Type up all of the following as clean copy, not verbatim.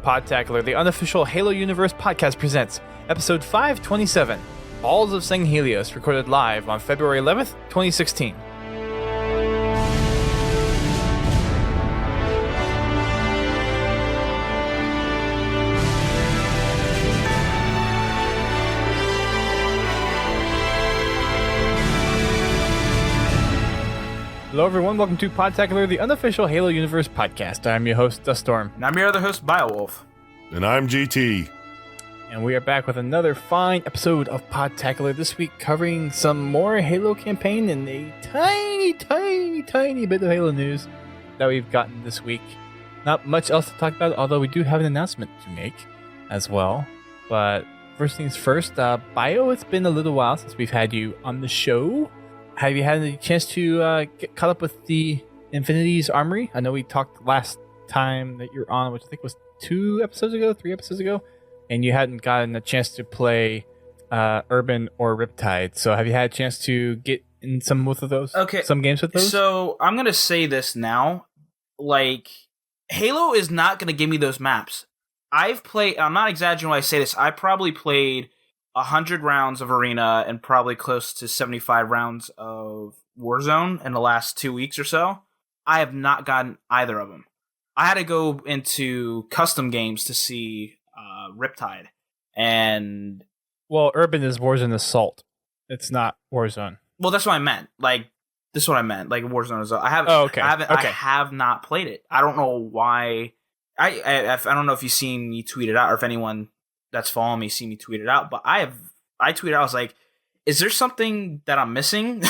Podtacular, the unofficial Halo Universe podcast presents episode 527, Swords of Sanghelios, recorded live on February 11th, 2016. Hello everyone, welcome to Podtacular, the unofficial Halo Universe podcast. I'm your host, Duststorm. And I'm your other host, Biowolf. And I'm GT. And we are back with another fine episode of Podtacular, this week covering some more Halo campaign and a tiny bit of Halo news that we've gotten this week. Not much else to talk about, although we do have an announcement to make as well. But first things first, Bio, it's been a little while since we've had you on the show. Have you had a chance to get caught up with the Infinity's Armory? I know we talked last time that you're on, which I think was 3 episodes ago, and you hadn't gotten a chance to play Urban or Riptide. So have you had a chance to get in some games with those? So I'm going to say this now. Like, Halo is not going to give me those maps. I'm not exaggerating when I say this, I probably played 100 rounds of Arena and probably close to 75 rounds of Warzone in the last 2 weeks or so. I have not gotten either of them. I had to go into custom games to see Riptide. And well, Urban is Swords and Assault. It's not Warzone. Well, that's what I meant. Like, this is what I meant. Like Warzone Assault. I have not played it. I don't know why. I don't know if you've seen me tweet it out or if anyone that's following me see me tweet it out, but I tweeted out, I was like, is there something that I'm missing?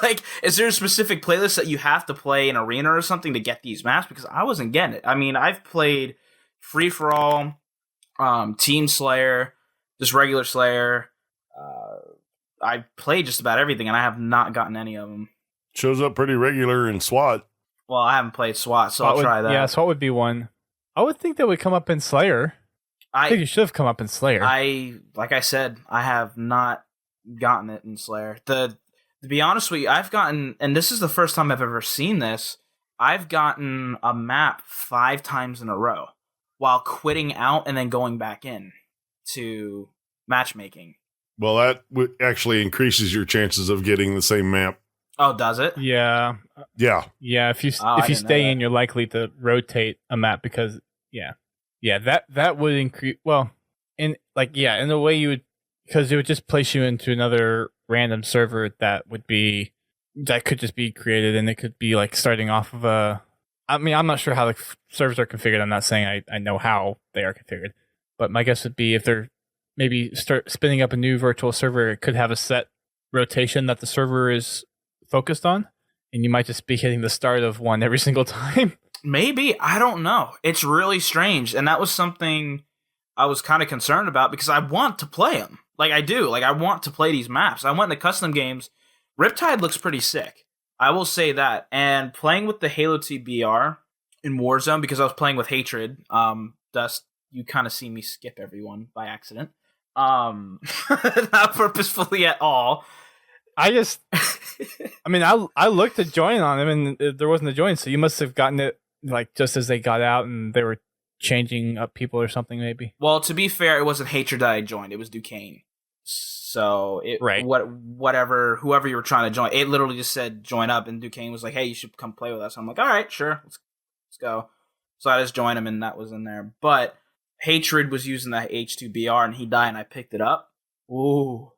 Like, is there a specific playlist that you have to play in Arena or something to get these maps? Because I wasn't getting it. I mean, I've played Free For All, Team Slayer, just regular Slayer. I played just about everything, and I have not gotten any of them. Shows up pretty regular in SWAT. Well, I haven't played SWAT, so I'll try that. Yeah, SWAT would be one. I would think that would come up in Slayer. I think you should have come up in Slayer. Like I said, I have not gotten it in Slayer. To be honest with you, I've gotten, and this is the first time I've ever seen this, I've gotten a map 5 times in a row while quitting out and then going back in to matchmaking. Well, that actually increases your chances of getting the same map. Oh, does it? Yeah. Yeah. Yeah, if you stay in, you're likely to rotate a map because, yeah, that would increase. Well, in a way you would, because it would just place you into another random server that could just be created, and it could be like starting off of a. I mean, I'm not sure how the servers are configured. I'm not saying I know how they are configured, but my guess would be if they're maybe start spinning up a new virtual server, it could have a set rotation that the server is focused on, and you might just be hitting the start of one every single time. Maybe. I don't know. It's really strange. And that was something I was kind of concerned about because I want to play them. Like, I do. Like, I want to play these maps. I went into custom games. Riptide looks pretty sick. I will say that. And playing with the Halo 2 BR in Warzone, because I was playing with Hatred, Dust, you kind of see me skip everyone by accident. Not purposefully at all. I looked to join on him and there wasn't a join, so you must have gotten it like just as they got out and they were changing up people or something, maybe. Well, to be fair, it wasn't Hatred that I joined, it was Duquesne. So whoever you were trying to join, it literally just said join up, and Duquesne was like, hey, you should come play with us. I'm like, all right, sure, let's go. So I just joined him and that was in there. But Hatred was using the H2BR and he died and I picked it up. Ooh.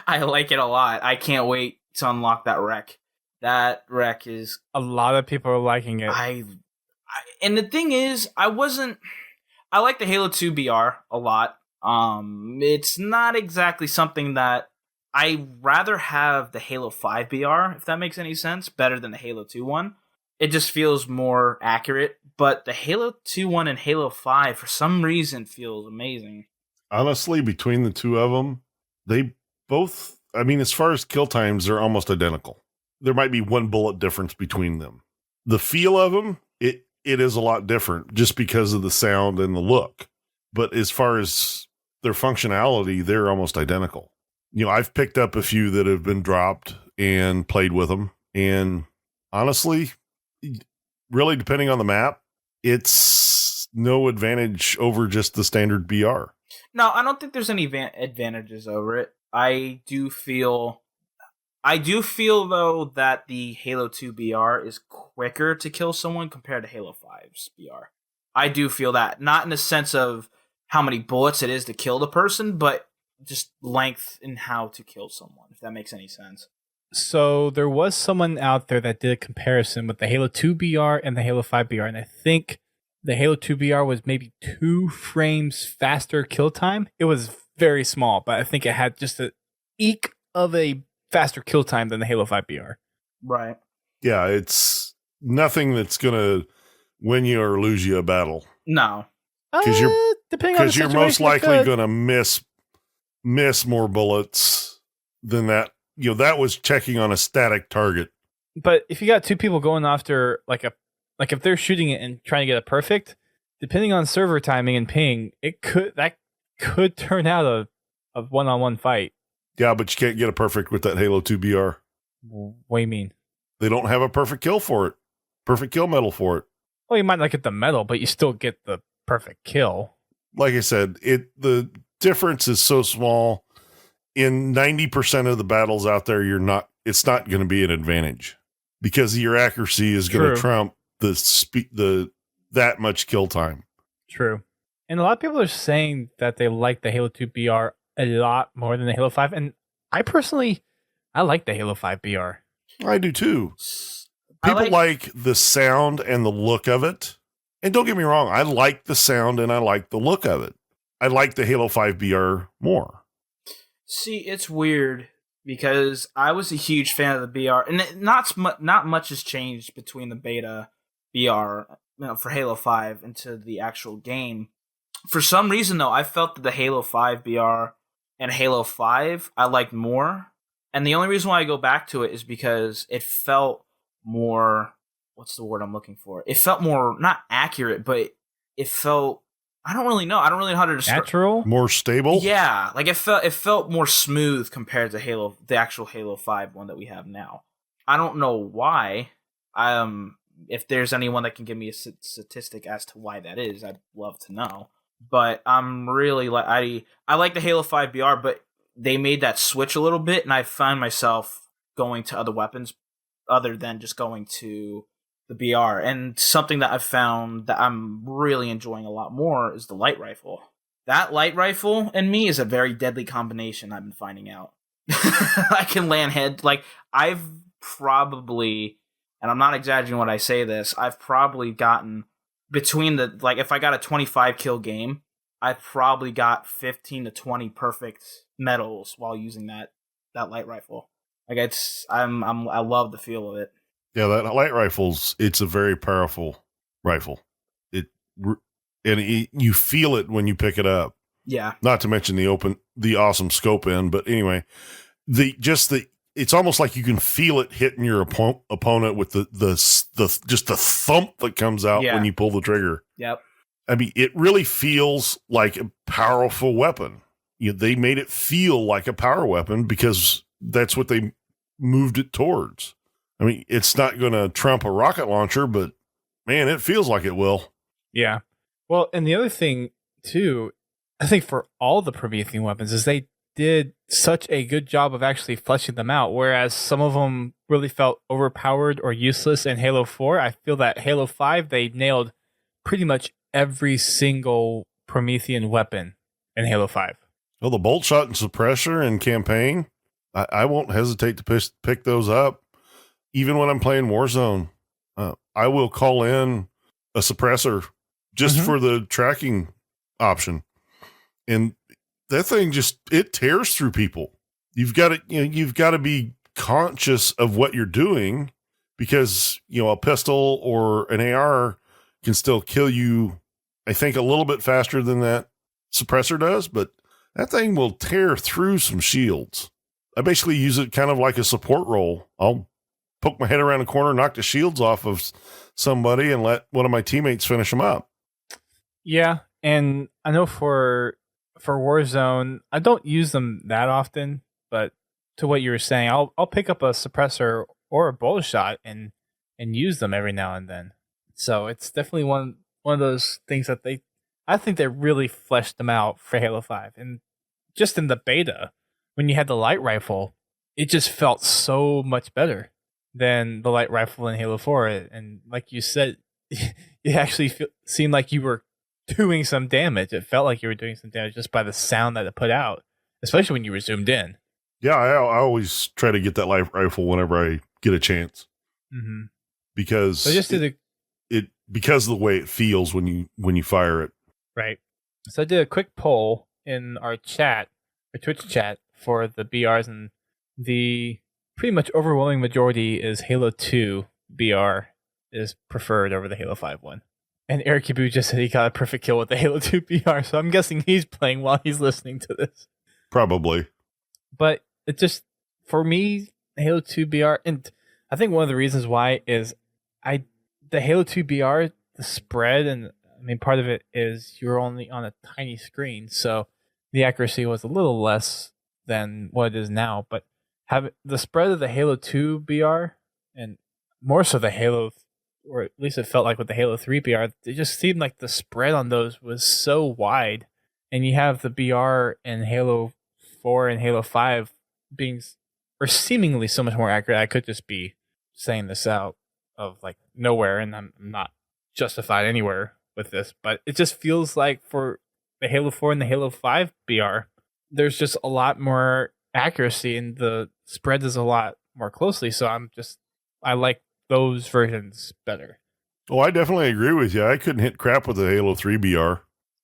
I like it a lot. I can't wait to unlock that wreck. That wreck is... A lot of people are liking it. And the thing is, I like the Halo 2 BR a lot. It's not exactly something that... I rather have the Halo 5 BR, if that makes any sense, better than the Halo 2 one. It just feels more accurate. But the Halo 2 one and Halo 5, for some reason, feels amazing. Honestly, between the two of them, they both, I mean, as far as kill times, they're almost identical. There might be one bullet difference between them. The feel of them, it is a lot different just because of the sound and the look. But as far as their functionality, they're almost identical. You know, I've picked up a few that have been dropped and played with them. And honestly, really depending on the map, it's no advantage over just the standard BR. No, I don't think there's any advantages over it. I do feel though that the Halo 2 BR is quicker to kill someone compared to Halo 5's BR. I do feel that, not in the sense of how many bullets it is to kill the person, but just length in how to kill someone, if that makes any sense. So there was someone out there that did a comparison with the Halo 2 BR and the Halo 5 BR, and I think the Halo 2 BR was maybe 2 frames faster kill time. It was very small, but I think it had just an eke of a faster kill time than the Halo 5 BR. Right. Yeah, it's nothing that's going to win you or lose you a battle. No. Because you're most likely going to miss more bullets than that. You know, that was checking on a static target. But if you got 2 people going after like if they're shooting it and trying to get a perfect, depending on server timing and ping, that could turn out a one-on-one fight. Yeah, but you can't get a perfect with that Halo 2 BR. What do you mean? They don't have a perfect kill for it. Perfect kill medal for it. Well, you might not get the medal, but you still get the perfect kill. Like I said, the difference is so small. In 90% of the battles out there, it's not going to be an advantage because your accuracy is going to trump that much kill time. True. And a lot of people are saying that they like the Halo 2 BR a lot more than the Halo 5. And I like the Halo 5 BR. I do too. People like the sound and the look of it. And don't get me wrong, I like the sound and I like the look of it. I like the Halo 5 BR more. See, it's weird because I was a huge fan of the BR, and not much has changed between the beta BR for Halo 5 into the actual game. For some reason, though, I felt that the Halo 5 BR and Halo 5 I liked more, and the only reason why I go back to it is because it felt more. What's the word I'm looking for? It felt more not accurate, but it felt. I don't really know how to describe. Natural? More stable? Yeah, like it felt more smooth compared to the actual Halo 5 one that we have now. I don't know why. If there's anyone that can give me a statistic as to why that is, I'd love to know. But I'm really I like the Halo 5 BR, but they made that switch a little bit, and I find myself going to other weapons other than just going to the BR. And something that I've found that I'm really enjoying a lot more is the light rifle. That light rifle and me is a very deadly combination, I've been finding out. I can land head. Like, I've probably, and I'm not exaggerating when I say this, I've probably gotten between if I got a 25 kill game, I've probably got 15 to 20 perfect medals while using that light rifle. Like, I love the feel of it. Yeah, that light it's a very powerful rifle. You feel it when you pick it up. Yeah. Not to mention the awesome scope end, but anyway, it's almost like you can feel it hitting your opponent with just the thump that comes out when you pull the trigger. Yep. I mean, it really feels like a powerful weapon. They made it feel like a power weapon because that's what they moved it towards. I mean, it's not going to trump a rocket launcher, but man, it feels like it will. Yeah. Well, and the other thing too, I think for all the Promethean weapons is they did such a good job of actually fleshing them out, whereas some of them really felt overpowered or useless in Halo 4. I feel that Halo 5, they nailed pretty much every single Promethean weapon in Halo 5. Well, the bolt shot and suppressor in campaign, I won't hesitate to pick those up. Even when I'm playing Warzone, I will call in a suppressor just for the tracking option. And that thing it tears through people. You've got to be conscious of what you're doing because, a pistol or an AR can still kill you, I think, a little bit faster than that suppressor does, but that thing will tear through some shields. I basically use it kind of like a support role. I'll poke my head around the corner, knock the shields off of somebody, and let one of my teammates finish them up. Yeah, and I know for Warzone, I don't use them that often, but to what you were saying, I'll pick up a suppressor or a bullet shot and use them every now and then. So it's definitely one one of those things that I think they really fleshed them out for Halo 5. And just in the beta, when you had the light rifle, it just felt so much better than the light rifle in Halo 4. And like you said, it actually seemed like you were doing some damage. It felt like you were doing some damage just by the sound that it put out, especially when you were zoomed in. Yeah, I always try to get that light rifle whenever I get a chance. Mm-hmm. Because so just because of the way it feels when you fire it. Right. So I did a quick poll in our chat, our Twitch chat, for the BRs, and the pretty much overwhelming majority is Halo 2 BR is preferred over the Halo 5 one. And Eric Yabu just said he got a perfect kill with the Halo 2 BR, so I'm guessing he's playing while he's listening to this. Probably. But it just, for me, Halo 2 BR, and I think one of the reasons why is the Halo 2 BR, the spread, and I mean, part of it is you're only on a tiny screen, so the accuracy was a little less than what it is now. But the spread of the Halo 2 BR, and more so the Halo, or at least it felt like with the Halo 3 BR, it just seemed like the spread on those was so wide. And you have the BR in Halo 4 and Halo 5 being, or seemingly so much more accurate. I could just be saying this out of like nowhere, and I'm not justified anywhere with this, but it just feels like for the Halo 4 and the Halo 5 BR, there's just a lot more accuracy and the spread is a lot more closely. So I like those versions better. Oh, I definitely agree with you. I couldn't hit crap with the Halo 3 BR.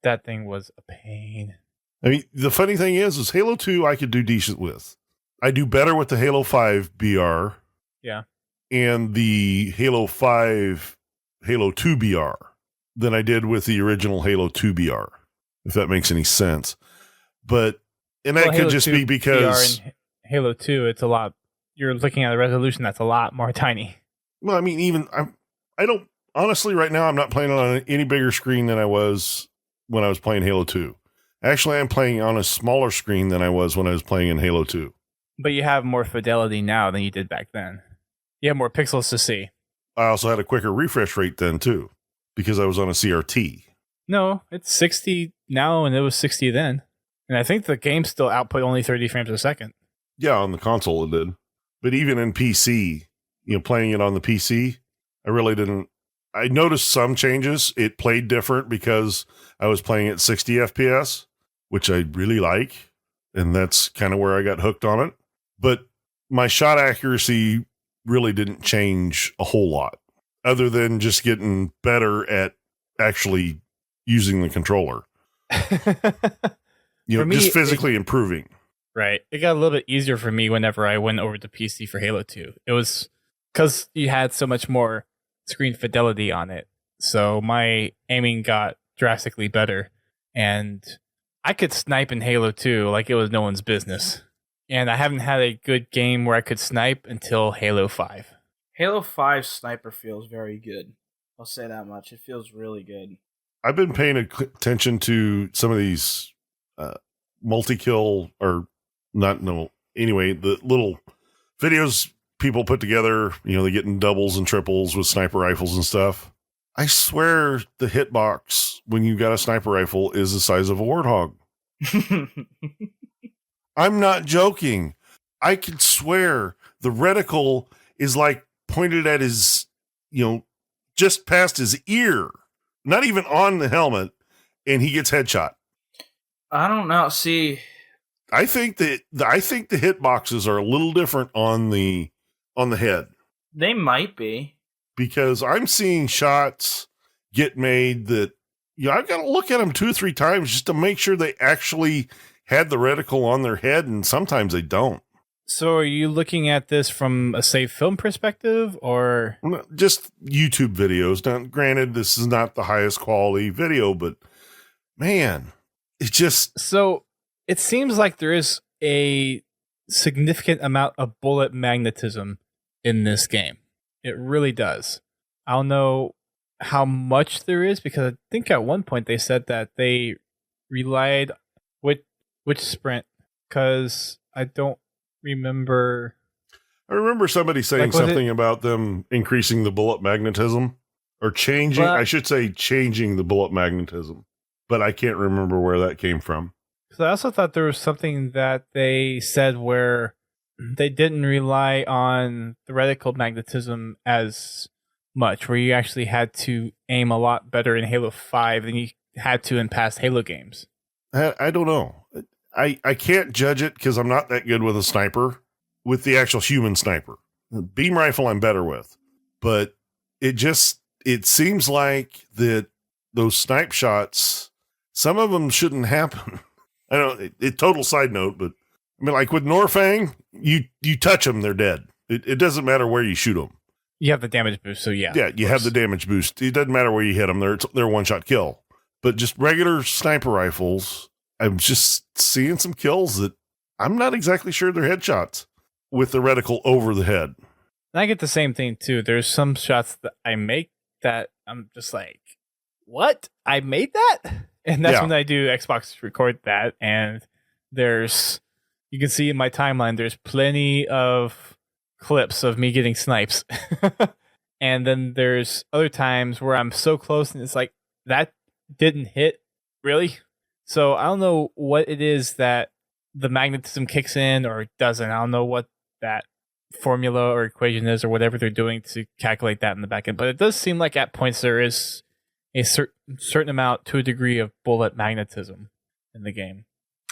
That thing was a pain. I mean, the funny thing is Halo 2 I could do decent with. I do better with the Halo 5 BR. Yeah. And the Halo 5 Halo 2 BR than I did with the original Halo 2 BR, if that makes any sense. But, and that could just be because BR in Halo 2, it's a lot, you're looking at a resolution that's a lot more tiny. Well, I mean, even I don't, honestly, right now, I'm not playing on any bigger screen than I was when I was playing Halo 2. Actually, I'm playing on a smaller screen than I was when I was playing in Halo 2. But you have more fidelity now than you did back then. You have more pixels to see. I also had a quicker refresh rate then, too, because I was on a CRT. No, it's 60 now, and it was 60 then. And I think the game still output only 30 frames a second. Yeah, on the console it did. But even in PC, playing it on the PC, I really didn't. I noticed some changes. It played different because I was playing at 60 FPS, which I really like. And that's kind of where I got hooked on it. But my shot accuracy really didn't change a whole lot, other than just getting better at actually using the controller. Just physically improving. Right. It got a little bit easier for me whenever I went over to PC for Halo 2. It was because you had so much more screen fidelity on it. So my aiming got drastically better. And I could snipe in Halo 2 like it was no one's business. And I haven't had a good game where I could snipe until Halo 5. Halo 5 sniper feels very good. I'll say that much. It feels really good. I've been paying attention to some of these multi-kill, or not, no, anyway, the little videos people put together, they're getting doubles and triples with sniper rifles and stuff. I swear the hitbox when you got a sniper rifle is the size of a warthog. I'm not joking. I can swear the reticle is like pointed at his, just past his ear, not even on the helmet, and he gets headshot. I don't know. See, I think the hitboxes are a little different on the head. They might be, because I'm seeing shots get made that I've got to look at them 2 or 3 times just to make sure they actually had the reticle on their head, and sometimes they don't. So are you looking at this from a safe film perspective, or just YouTube videos? Now, granted, this is not the highest quality video, but man, it just... So it seems like there is a significant amount of bullet magnetism in this game. It really does. I don't know how much there is, because I think at one point they said that they relied... Which sprint? Because I don't remember. I remember somebody saying something about them increasing the bullet magnetism. Or changing, I should say changing the bullet magnetism. But I can't remember where that came from. So I also thought there was something that they said where they didn't rely on theoretical magnetism as much, where you actually had to aim a lot better in Halo 5 than you had to in past Halo games. I don't know. I can't judge it because I'm not that good with a sniper, with the actual human sniper. The beam rifle I'm better with. But it seems like that those snipe shots, some of them shouldn't happen. I don't, total side note, but I mean, like with Norfang, you touch them, they're dead. It doesn't matter where you shoot them. You have the damage boost, so yeah. Yeah, you have the damage boost. It doesn't matter where you hit them. They're one-shot kill. But just regular sniper rifles, I'm just seeing some kills that I'm not exactly sure they're headshots with the reticle over the head. And I get the same thing, too. There's some shots that I make that I'm just like, what? I made that? And that's when I do Xbox record that. And you can see in my timeline, there's plenty of clips of me getting snipes. And then there's other times where I'm so close and it's like, that didn't hit. Really? So I don't know what it is that the magnetism kicks in or doesn't. I don't know what that formula or equation is or whatever they're doing to calculate that in the back end. But it does seem like at points there is a certain amount to a degree of bullet magnetism in the game.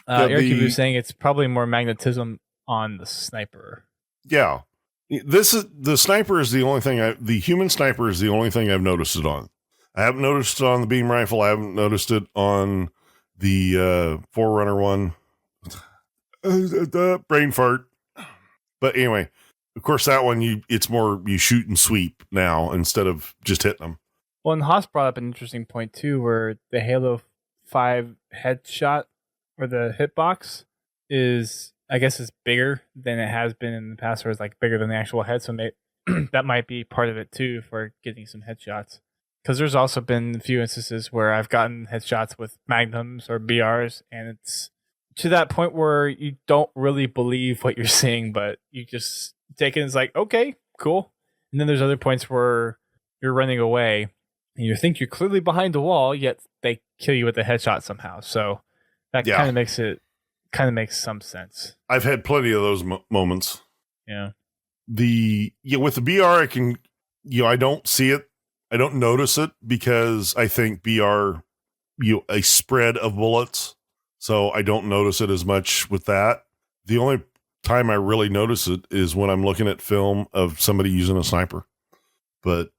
Eric was saying it's probably more magnetism on the sniper. Yeah. The sniper is the only thing the human sniper is the only thing I've noticed it on. I haven't noticed it on the beam rifle. I haven't noticed it on the Forerunner one. Brain fart. But anyway, of course that one it's more you shoot and sweep now instead of just hitting them. Well, and Haas brought up an interesting point too, where the Halo 5 headshot or the hitbox is, I guess, is bigger than it has been in the past, or it's like bigger than the actual head. So that might be part of it too for getting some headshots. Because there's also been a few instances where I've gotten headshots with magnums or BRs, and it's to that point where you don't really believe what you're seeing, but you just take it as like, okay, cool. And then there's other points where you're running away and you think you're clearly behind the wall, yet they kill you with a headshot somehow. So that kind of makes some sense. I've had plenty of those moments. Yeah. With the BR, I don't see it. I don't notice it because I think BR, a spread of bullets. So I don't notice it as much with that. The only time I really notice it is when I'm looking at film of somebody using a sniper. But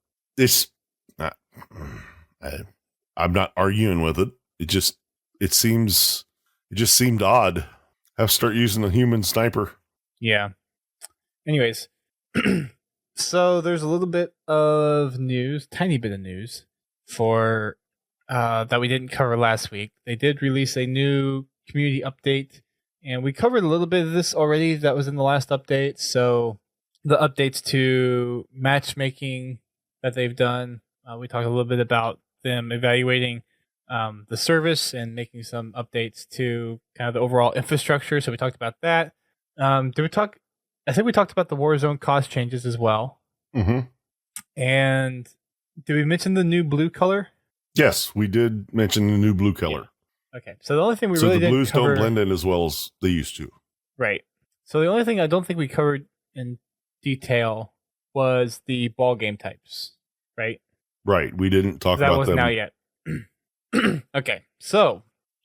I'm not arguing with it. It just seemed odd. Have to start using a human sniper. Yeah. Anyways, so there's a little bit of news, tiny bit of news for that we didn't cover last week. They did release a new community update, and we covered a little bit of this already. That was in the last update. So the updates to matchmaking that they've done, we talked a little bit about them evaluating the service and making some updates to kind of the overall infrastructure. So we talked about that. I think we talked about the Warzone cost changes as well. Mm-hmm. And did we mention the new blue color? Yes, we did mention the new blue color. Yeah. Okay, so the only thing we really didn't cover... So the blues don't blend in as well as they used to. Right. So the only thing I don't think we covered in detail was the ball game types, right? Right, we didn't talk about them. That wasn't out yet. Okay, so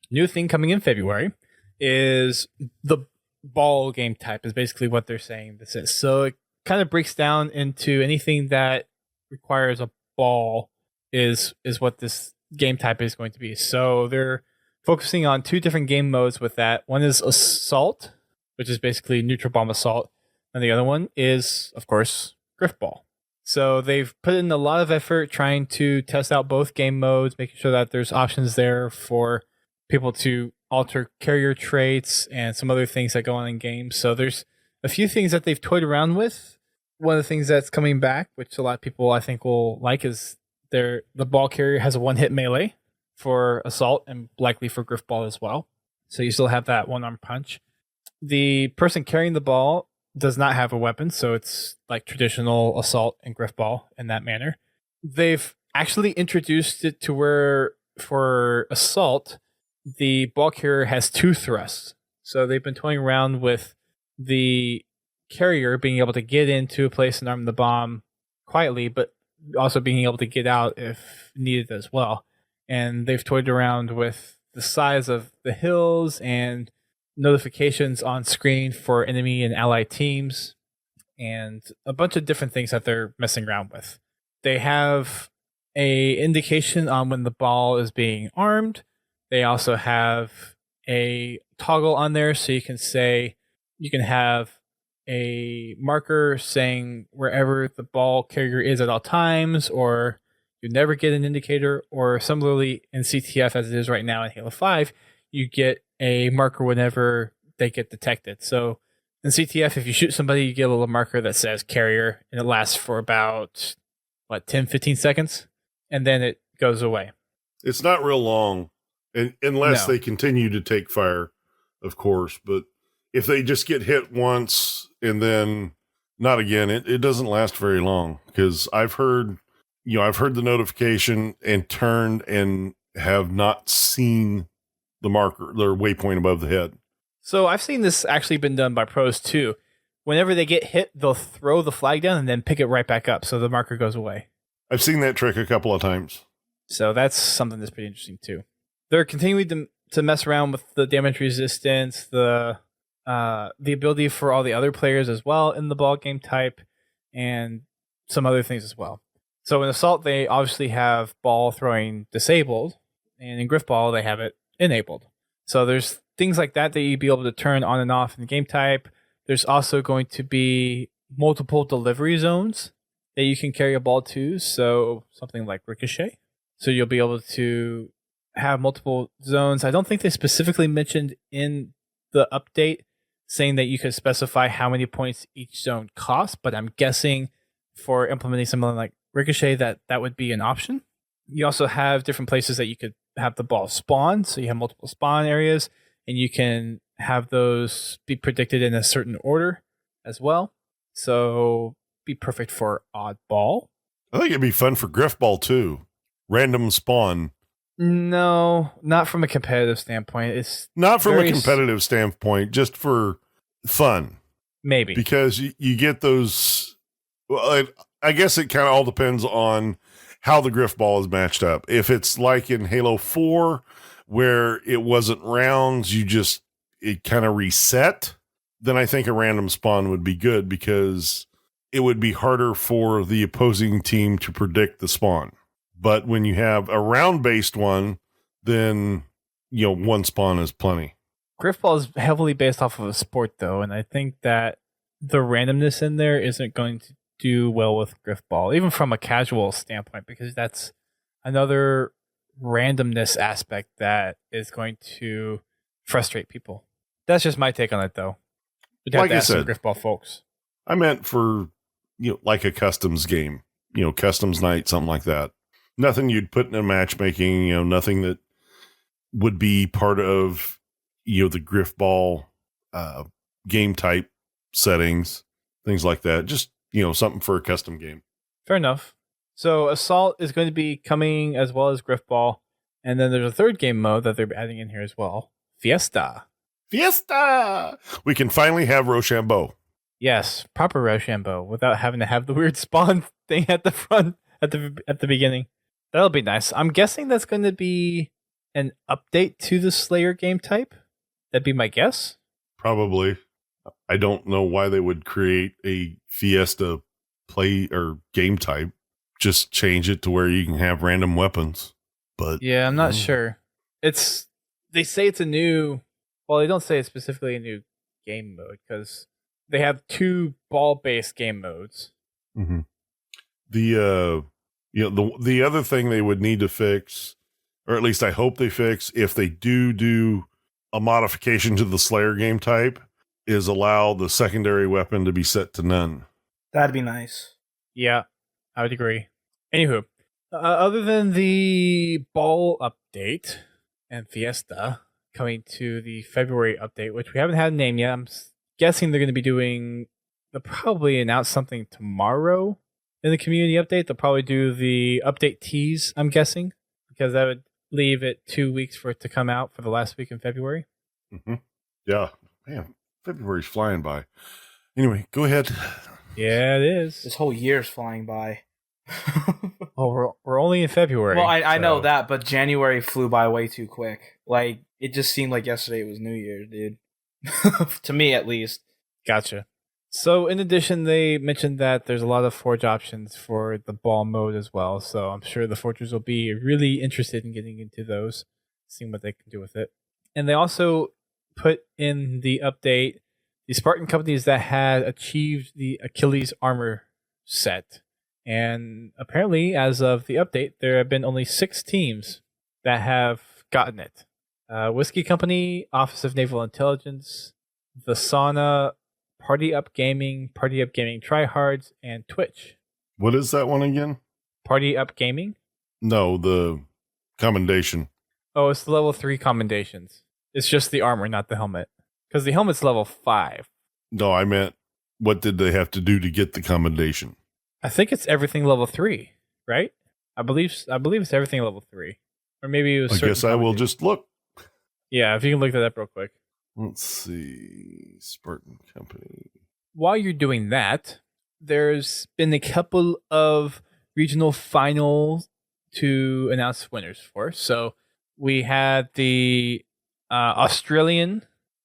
new thing coming in February is the ball game type is basically what they're saying this is. So it kind of breaks down into anything that requires a ball is what this game type is going to be. So they're focusing on two different game modes with that. One is Assault, which is basically neutral bomb assault, and the other one is, of course, Grifball. So they've put in a lot of effort trying to test out both game modes, making sure that there's options there for people to alter carrier traits and some other things that go on in games. So there's a few things that they've toyed around with. One of the things that's coming back, which a lot of people I think will like, is the ball carrier has a one-hit melee for assault and likely for Grifball as well. So you still have that one-arm punch. The person carrying the ball does not have a weapon, so it's like traditional assault and Grifball in that manner. They've actually introduced it to where for Assault, the ball carrier has 2 thrusts. So they've been toying around with the carrier being able to get into a place and arm the bomb quietly, but also being able to get out if needed as well. And they've toyed around with the size of the hills and notifications on screen for enemy and allied teams and a bunch of different things that they're messing around with. They have a indication on when the ball is being armed. They also have a toggle on there so you can have a marker saying wherever the ball carrier is at all times, or you never get an indicator, or similarly in CTF as it is right now in Halo 5, you get a marker whenever they get detected. So in CTF, if you shoot somebody, you get a little marker that says carrier, and it lasts for about, 10, 15 seconds, and then it goes away. It's not real long, unless they continue to take fire, of course, but if they just get hit once and then not again, it doesn't last very long, because I've heard the notification and turned and have not seen the marker, their waypoint above the head. So I've seen this actually been done by pros too. Whenever they get hit, they'll throw the flag down and then pick it right back up so the marker goes away. I've seen that trick a couple of times. So that's something that's pretty interesting too. They're continuing to mess around with the damage resistance, the ability for all the other players as well in the ball game type, and some other things as well. So in Assault, they obviously have ball throwing disabled, and in Grifball, they have it enabled. So there's things like that you'd be able to turn on and off in the game type. There's also going to be multiple delivery zones that you can carry a ball to, so something like Ricochet. So you'll be able to have multiple zones. I don't think they specifically mentioned in the update saying that you could specify how many points each zone costs, but I'm guessing for implementing something like Ricochet that would be an option. You also have different places that you could have the ball spawn, so you have multiple spawn areas, and you can have those be predicted in a certain order as well. So be perfect for oddball. I think it'd be fun for Grifball too. Random spawn. No, not from a competitive standpoint. It's not from a competitive standpoint, just for fun. Maybe. Because you get those. Well, I guess it kind of all depends on how the Grifball is matched up. If it's like in Halo 4, where it wasn't rounds, it kind of reset, then I think a random spawn would be good, because it would be harder for the opposing team to predict the spawn. But when you have a round-based one, then, one spawn is plenty. Grifball is heavily based off of a sport, though, and I think that the randomness in there isn't going to do well with Grifball, even from a casual standpoint, because that's another randomness aspect that is going to frustrate people. That's just my take on it, though. We'd have to ask some Grifball folks. I meant for, like a customs game, customs night, something like that. Nothing you'd put in a matchmaking, nothing that would be part of, the Grifball game type settings, things like that. Just, something for a custom game. Fair enough. So Assault is going to be coming as well as Grifball. And then there's a third game mode that they're adding in here as well. Fiesta. We can finally have Rochambeau. Yes, proper Rochambeau without having to have the weird spawn thing at the front at the beginning. That'll be nice. I'm guessing that's going to be an update to the Slayer game type. That'd be my guess. Probably. I don't know why they would create a Fiesta play or game type. Just change it to where you can have random weapons. But yeah, I'm not sure. They say it's a new. Well, they don't say it's specifically a new game mode, because they have 2 ball-based game modes. Mm-hmm. The other thing they would need to fix, or at least I hope they fix, if they do a modification to the Slayer game type, is allow the secondary weapon to be set to none. That'd be nice. Yeah, I would agree. Anywho, other than the ball update and Fiesta coming to the February update, which we haven't had a name yet, I'm guessing they're going to be they'll probably announce something tomorrow in the community update, they'll probably do the update tease, I'm guessing, because that would leave it 2 weeks for it to come out for the last week in February. Mm-hmm. Yeah. Man, February's flying by. Anyway, go ahead. Yeah, it is. This whole year's flying by. Oh, we're only in February. Well, I know that, but January flew by way too quick. Like, it just seemed like yesterday was New Year's, dude. To me, at least. Gotcha. So, in addition, they mentioned that there's a lot of forge options for the ball mode as well. So, I'm sure the forgers will be really interested in getting into those, seeing what they can do with it. And they also put in the update the Spartan companies that had achieved the Achilles armor set. And apparently, as of the update, there have been only 6 teams that have gotten it. Whiskey Company, Office of Naval Intelligence, the Sauna, Party Up Gaming Tryhards, and Twitch. What is that one again? Party Up Gaming? No, the commendation. Oh, it's the level 3 commendations. It's just the armor, not the helmet. Because the helmet's level 5. No, I meant, what did they have to do to get the commendation? I think it's everything level 3, right? I believe it's everything level 3. Or maybe it was. I guess I will just look. Yeah, if you can look that up real quick. Let's see. Spartan Company. While you're doing that, there's been a couple of regional finals to announce winners for. So we had the Australian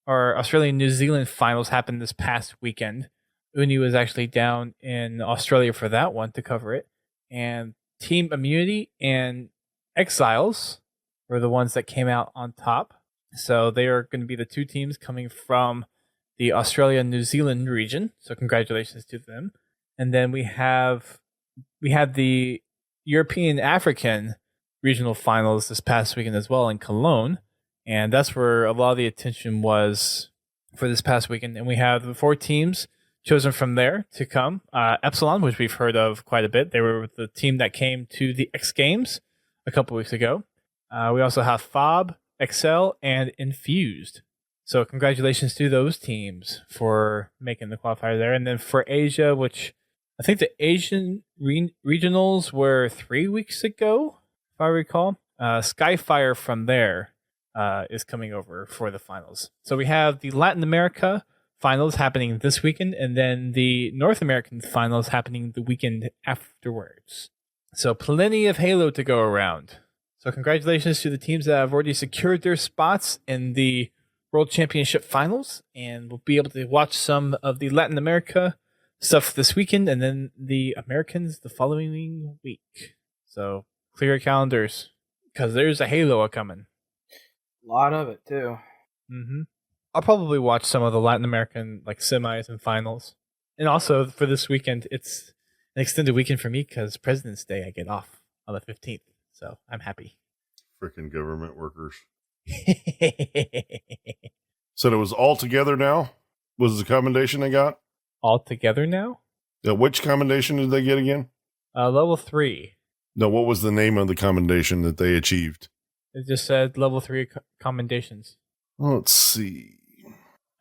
New Zealand finals happen this past weekend. Uni was actually down in Australia for that one to cover it. And Team Immunity and Exiles were the ones that came out on top. So they are going to be the 2 teams coming from the Australia-New Zealand region. So congratulations to them. And then we had the European-African regional finals this past weekend as well in Cologne. And that's where a lot of the attention was for this past weekend. And we have the 4 teams chosen from there to come. Epsilon, which we've heard of quite a bit. They were the team that came to the X Games a couple weeks ago. We also have FOB, Excel, and Infused. So congratulations to those teams for making the qualifier there. And then for Asia, which I think the Asian regionals were 3 weeks ago, if I recall. Skyfire from there is coming over for the finals. So we have the Latin America finals happening this weekend, and then the North American finals happening the weekend afterwards. So plenty of Halo to go around. So congratulations to the teams that have already secured their spots in the World Championship finals, and we'll be able to watch some of the Latin America stuff this weekend, and then the Americans the following week. So clear your calendars, because there's a Halo coming. A lot of it, too. Mm-hmm. I'll probably watch some of the Latin American semis and finals. And also for this weekend, it's an extended weekend for me because President's Day I get off on the 15th. So I'm happy. Freaking government workers. So it was all together now? Was the commendation they got? All together now? Yeah, which commendation did they get again? Level 3. No, what was the name of the commendation that they achieved? It just said level 3 commendations. Let's see.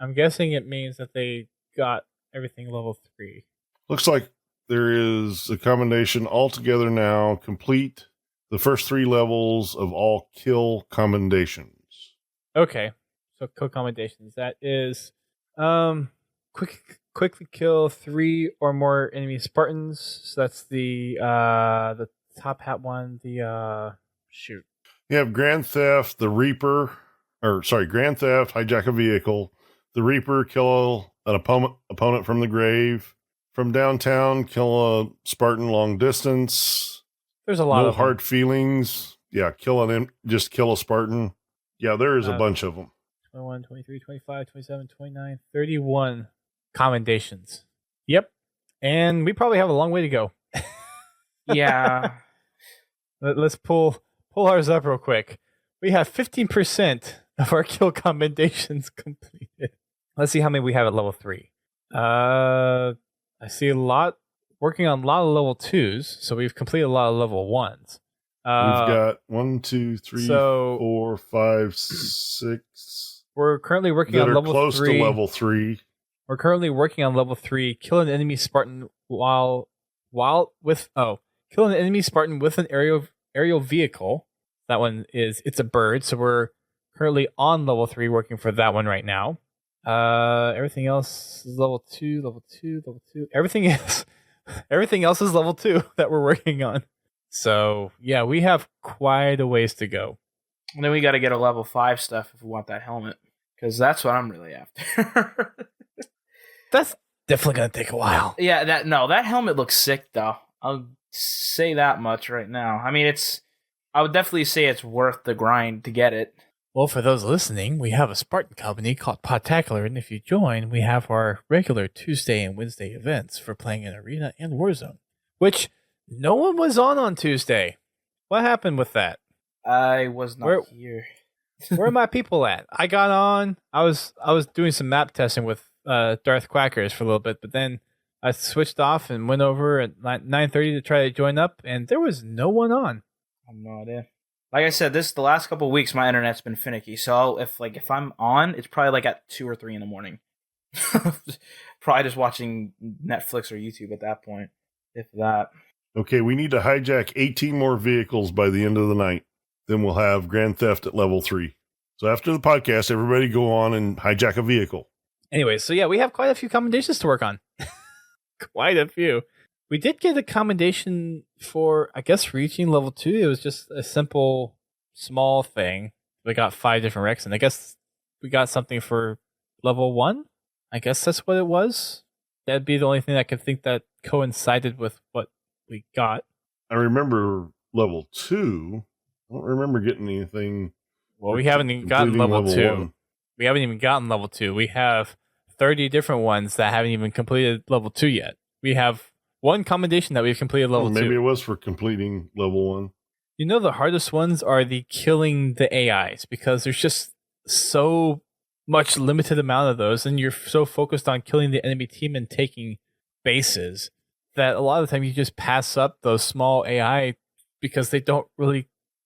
I'm guessing it means that they got everything level 3. Looks like there is a commendation all together now. Complete the first 3 levels of all kill commendations. Okay. So kill commendations. That is quickly kill 3 or more enemy Spartans. So that's the top hat one. Shoot. You have Grand Theft, the Reaper, Grand Theft, hijack a vehicle, the Reaper, kill an opponent from the grave, from downtown, kill a Spartan long distance. There's a lot of hard feelings. Yeah, just kill a Spartan. Yeah, there is a bunch of them. 21, 23, 25, 27, 29, 31 commendations. Yep. And we probably have a long way to go. Yeah. Let's pull ours up real quick. We have 15% of our kill commendations completed. Let's see how many we have at level 3. I see working on a lot of level 2s, so we've completed a lot of level 1s. We've got 1, 2, 3, 4, 5, 6. We're currently working on level 3. Close to level 3. We're currently working on level 3. Kill an enemy Spartan while kill an enemy Spartan with an aerial vehicle. That one it's a bird, so we're currently on level 3 working for that one right now. Everything else is level 2, level 2, level 2. Everything else is level 2 that we're working on. So, yeah, we have quite a ways to go. And then we got to get a level 5 stuff if we want that helmet, because that's what I'm really after. That's definitely going to take a while. Yeah, that helmet looks sick, though. I'll say that much right now. I mean, I would definitely say it's worth the grind to get it. Well, for those listening, we have a Spartan company called Podtacular, and if you join, we have our regular Tuesday and Wednesday events for playing in Arena and Warzone, which no one was on Tuesday. What happened with that? I was not here. Where are my people at? I got on. I was doing some map testing with Darth Quackers for a little bit, but then I switched off and went over at 9:30 to try to join up, and there was no one on. I have no idea. Like I said, the last couple of weeks, my internet's been finicky. So if I'm on, it's probably like at 2 or 3 in the morning. Probably just watching Netflix or YouTube at that point, if that. Okay, we need to hijack 18 more vehicles by the end of the night. Then we'll have Grand Theft at level 3. So after the podcast, everybody go on and hijack a vehicle. Anyway, so yeah, we have quite a few commendations to work on. Quite a few. We did get a commendation for, I guess, reaching level 2. It was just a simple, small thing. We got 5 different wrecks, and I guess we got something for level 1. I guess that's what it was. That'd be the only thing I could think that coincided with what we got. I remember level 2. I don't remember getting anything. Well, we haven't even gotten level 2. 1. We haven't even gotten level 2. We have 30 different ones that haven't even completed level 2 yet. We have one commendation that we've completed level 2. Maybe it was for completing level 1. You know, the hardest ones are the killing the AIs, because there's just so much limited amount of those, and you're so focused on killing the enemy team and taking bases that a lot of the time you just pass up those small AI because they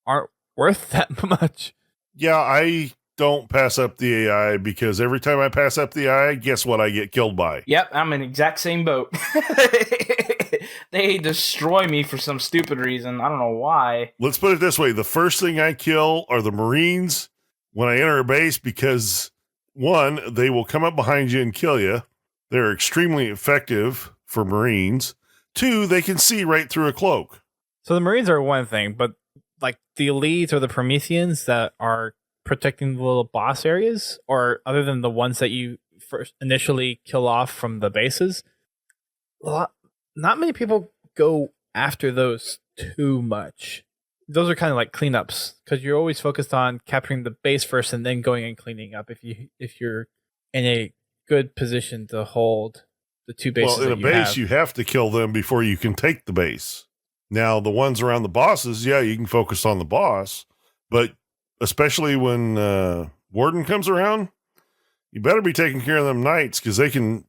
aren't worth that much. Yeah, I don't pass up the AI because every time I pass up the AI, guess what I get killed by? Yep, I'm in the exact same boat. They destroy me for some stupid reason. I don't know why. Let's put it this way. The first thing I kill are the Marines when I enter a base because, one, they will come up behind you and kill you. They're extremely effective for Marines. 2, they can see right through a cloak. So the Marines are one thing, but like the elites or the Prometheans that are protecting the little boss areas, or other than the ones that you first initially kill off from the bases, not many people go after those too much. Those are kind of like cleanups because you're always focused on capturing the base first and then going and cleaning up if you're in a good position to hold the 2 bases. Well, in a base, you have to kill them before you can take the base. Now, the ones around the bosses, yeah, you can focus on the boss, but especially when Warden comes around, you better be taking care of them knights because they can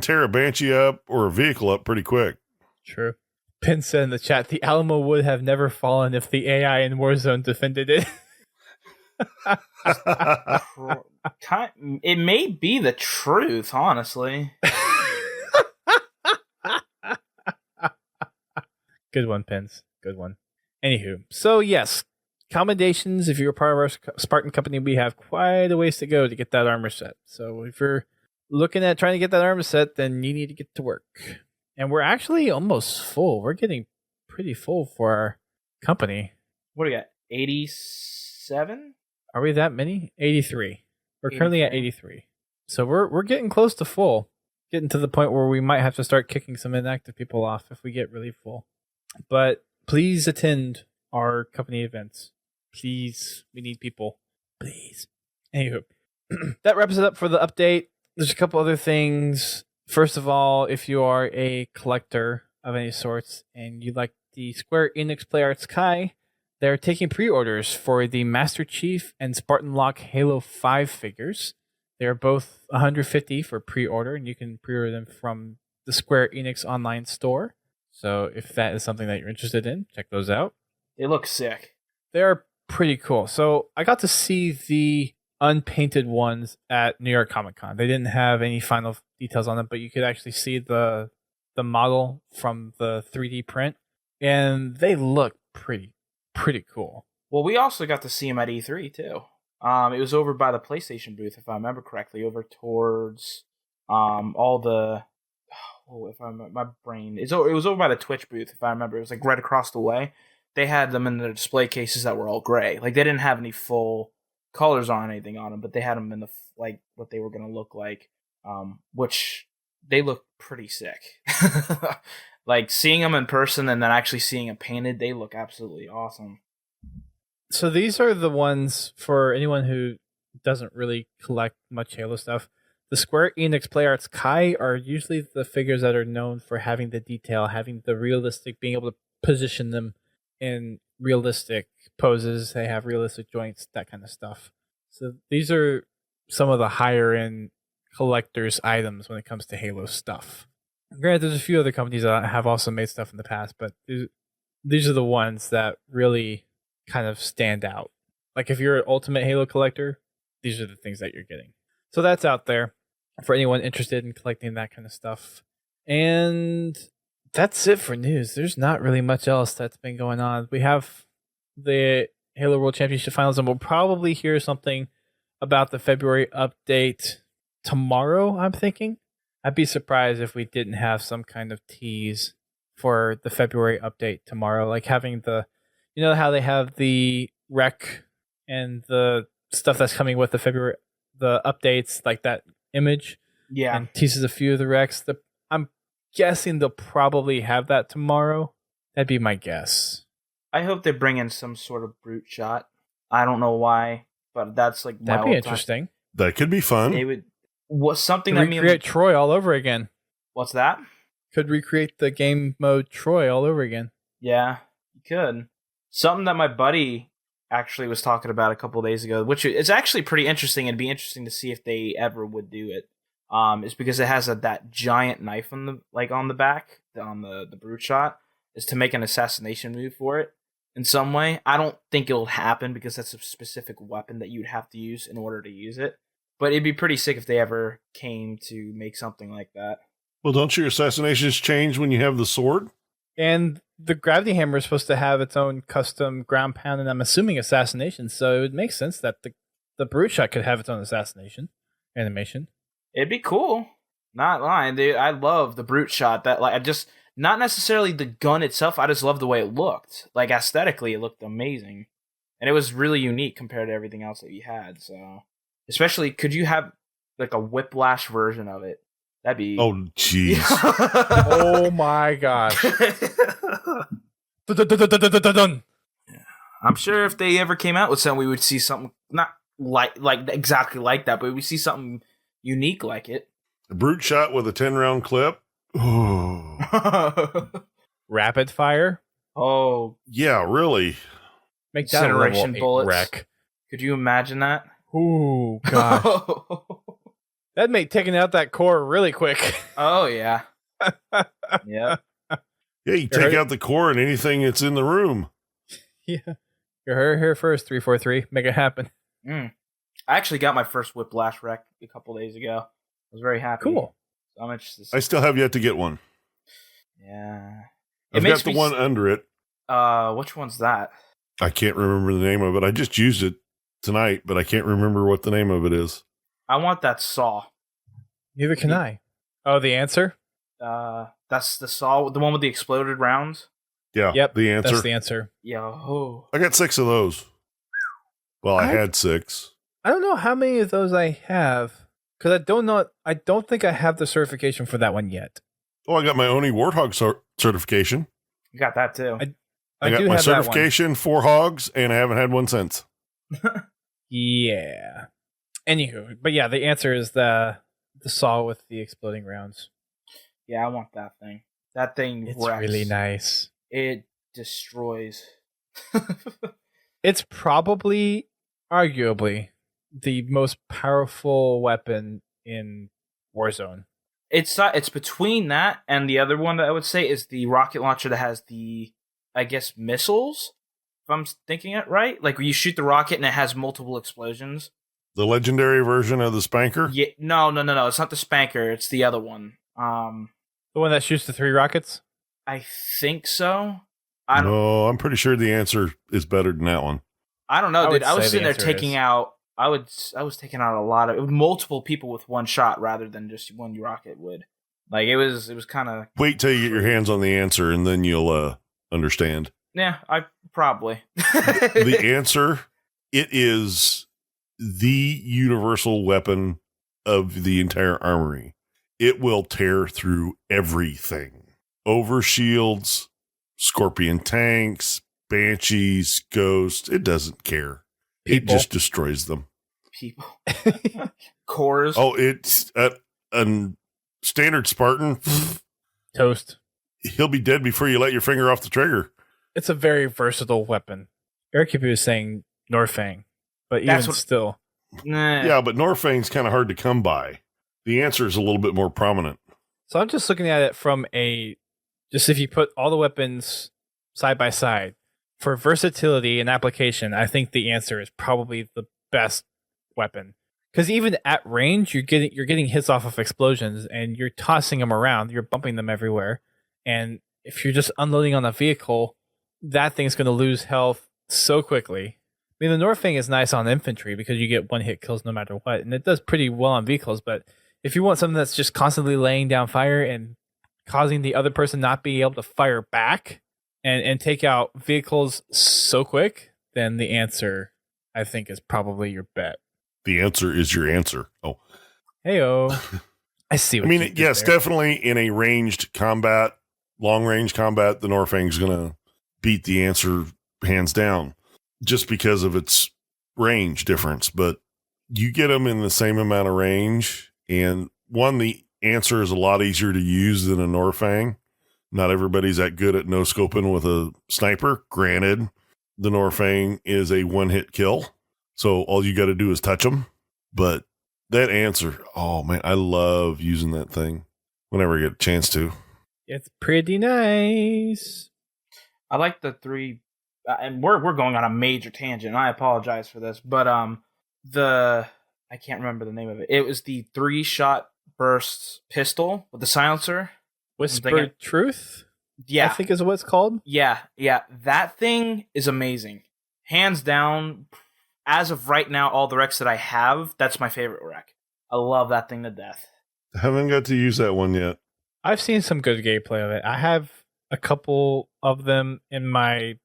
tear a Banshee up or a vehicle up pretty quick. True. Pin said in the chat, the Alamo would have never fallen if the AI in Warzone defended it. It may be the truth, honestly. Good one, Pins. Good one. Anywho, so yes, commendations. If you're a part of our Spartan company, we have quite a ways to go to get that armor set. So if you're looking at trying to get that armor set, then you need to get to work. And we're actually almost full. We're getting pretty full for our company. What do we got? 87? Are we that many? 83. We're currently at 83. So we're getting close to full. Getting to the point where we might have to start kicking some inactive people off if we get really full. But please attend our company events. Please. We need people. Please. Anywho, that wraps it up for the update. There's a couple other things. First of all, if you are a collector of any sorts and you like the Square Enix Play Arts Kai, they're taking pre-orders for the Master Chief and Spartan Lock Halo 5 figures. They're both $150 for pre-order, and you can pre-order them from the Square Enix online store. So if that is something that you're interested in, check those out. They look sick. They're pretty cool. So I got to see the unpainted ones at New York Comic Con. They didn't have any final details on them, but you could actually see the the model from the 3D print, and they look pretty cool. Well, we also got to see him at E3 too. It was over by the PlayStation booth, if I remember correctly, over towards all the. Oh, if I remember, my brain. It was over by the Twitch booth, if I remember. It was like right across the way. They had them in the display cases that were all gray. Like they didn't have any full colors on anything on them, but they had them in the like what they were going to look like, which they look pretty sick. Like seeing them in person and then actually seeing them painted, they look absolutely awesome. So these are the ones for anyone who doesn't really collect much Halo stuff. The Square Enix Play Arts Kai are usually the figures that are known for having the detail, having the realistic, being able to position them in realistic poses. They have realistic joints, that kind of stuff. So these are some of the higher end collector's items when it comes to Halo stuff. Granted, there's a few other companies that have also made stuff in the past, but these are the ones that really kind of stand out. Like if you're an ultimate Halo collector, these are the things that you're getting. So that's out there for anyone interested in collecting that kind of stuff. And that's it for news. There's not really much else that's been going on. We have the Halo World Championship Finals, and we'll probably hear something about the February update tomorrow, I'm thinking. I'd be surprised if we didn't have some kind of tease for the February update tomorrow. Like having the, you know how they have the rec and the stuff that's coming with the updates, like that image? Yeah. And teases a few of the recs. I'm guessing they'll probably have that tomorrow. That'd be my guess. I hope they bring in some sort of brute shot. I don't know why, but that's like that'd be interesting. That could be fun. They would something could that recreate Troy all over again. What's that? Could recreate the game mode Troy all over again. Yeah, you could. Something that my buddy actually was talking about a couple of days ago, which is actually pretty interesting. It'd be interesting to see if they ever would do it. Is because it has that giant knife on the back on the brute shot, is to make an assassination move for it in some way. I don't think it'll happen because that's a specific weapon that you'd have to use in order to use it. But it'd be pretty sick if they ever came to make something like that. Well, don't your assassinations change when you have the sword? And the gravity hammer is supposed to have its own custom ground pound, and I'm assuming assassination. So it would make sense that the brute shot could have its own assassination animation. It'd be cool. Not lying, dude. I love the brute shot. That not necessarily the gun itself. I just love the way it looked. Like aesthetically, it looked amazing, and it was really unique compared to everything else that you had. So, especially, could you have like a whiplash version of it? That'd be. Oh, jeez. Oh my gosh. I'm sure if they ever came out with something, we would see something not like exactly like that, but we see something unique like it. A brute shot with a 10-round clip. Oh. Rapid fire. Oh, yeah, really. Make that incineration bullets. Wreck. Could you imagine that? Ooh, gosh. That'd make taking out that core really quick. Oh yeah. Yeah. Yeah, you take out the core and anything that's in the room. Yeah. You heard here first, 343. Make it happen. I actually got my first whiplash wreck a couple days ago. I was very happy. Cool. So I'm interested. I still have yet to get one. Yeah. I've got the one under it. Which one's that? I can't remember the name of it. I just used it tonight, but I can't remember what the name of it is. I want that saw. Neither can I. Oh, the answer? That's the saw, the one with the exploded rounds? Yeah, yep, the answer. That's the answer. Yo. I got 6 of those. Well, I had 6. I don't know how many of those I have, because I don't think I have the certification for that one yet. Oh, I got my Oni Warthog certification. You got that too. I got my certification for hogs, and I haven't had one since. Yeah. Anywho, but yeah, the answer is the saw with the exploding rounds. Yeah, I want that thing. That thing it's wrecks. Really nice. It destroys. It's probably, arguably, the most powerful weapon in Warzone. It's between that and the other one that I would say is the rocket launcher that has the, I guess, missiles. If I'm thinking it right, like you shoot the rocket and it has multiple explosions. The legendary version of the Spanker? Yeah, no. It's not the Spanker. It's the other one. The one that shoots the 3 rockets? I think so. I'm pretty sure the answer is better than that one. I don't know, dude. I was sitting there taking out. I was taking out a lot of multiple people with one shot rather than just one rocket would. Like it was kind of. Wait till you get your hands on the answer, and then you'll understand. Yeah, I probably. The answer, it is the universal weapon of the entire armory. It will tear through everything. Overshields, Scorpion tanks, Banshees, Ghosts. It doesn't care. People. It just destroys them. People. Cores. Oh, it's a standard Spartan. Toast. He'll be dead before you let your finger off the trigger. It's a very versatile weapon. Eric was saying Norfang, but even still. Nah. Yeah, but Norfang's kind of hard to come by. The answer is a little bit more prominent. So I'm just looking at it from just if you put all the weapons side by side, for versatility and application, I think the answer is probably the best weapon. Because even at range, you're getting hits off of explosions, and you're tossing them around, you're bumping them everywhere, and if you're just unloading on a vehicle, that thing's going to lose health so quickly. I mean, the Norfang is nice on infantry because you get one-hit kills no matter what, and it does pretty well on vehicles, but if you want something that's just constantly laying down fire and causing the other person not be able to fire back and take out vehicles so quick, then the answer, I think, is probably your bet. The answer is your answer. Oh. Hey-o. I see what you did yes, there. Definitely in a ranged combat, long-range combat, the Norfang's going to beat the answer hands down just because of its range difference. But you get them in the same amount of range, and the answer is a lot easier to use than a Norfang. Not everybody's that good at no-scoping with a sniper. Granted, the Norfang is a one-hit kill, so all you got to do is touch them. But that answer, oh man, I love using that thing whenever I get a chance to. It's pretty nice. I like the 3, and we're going on a major tangent. And I apologize for this, but I can't remember the name of it. It was the 3-shot burst pistol with the silencer. Whispered Truth? Yeah. I think is what it's called. Yeah. That thing is amazing. Hands down, as of right now, all the wrecks that I have, that's my favorite wreck. I love that thing to death. I haven't got to use that one yet. I've seen some good gameplay of it. I have a couple of them in my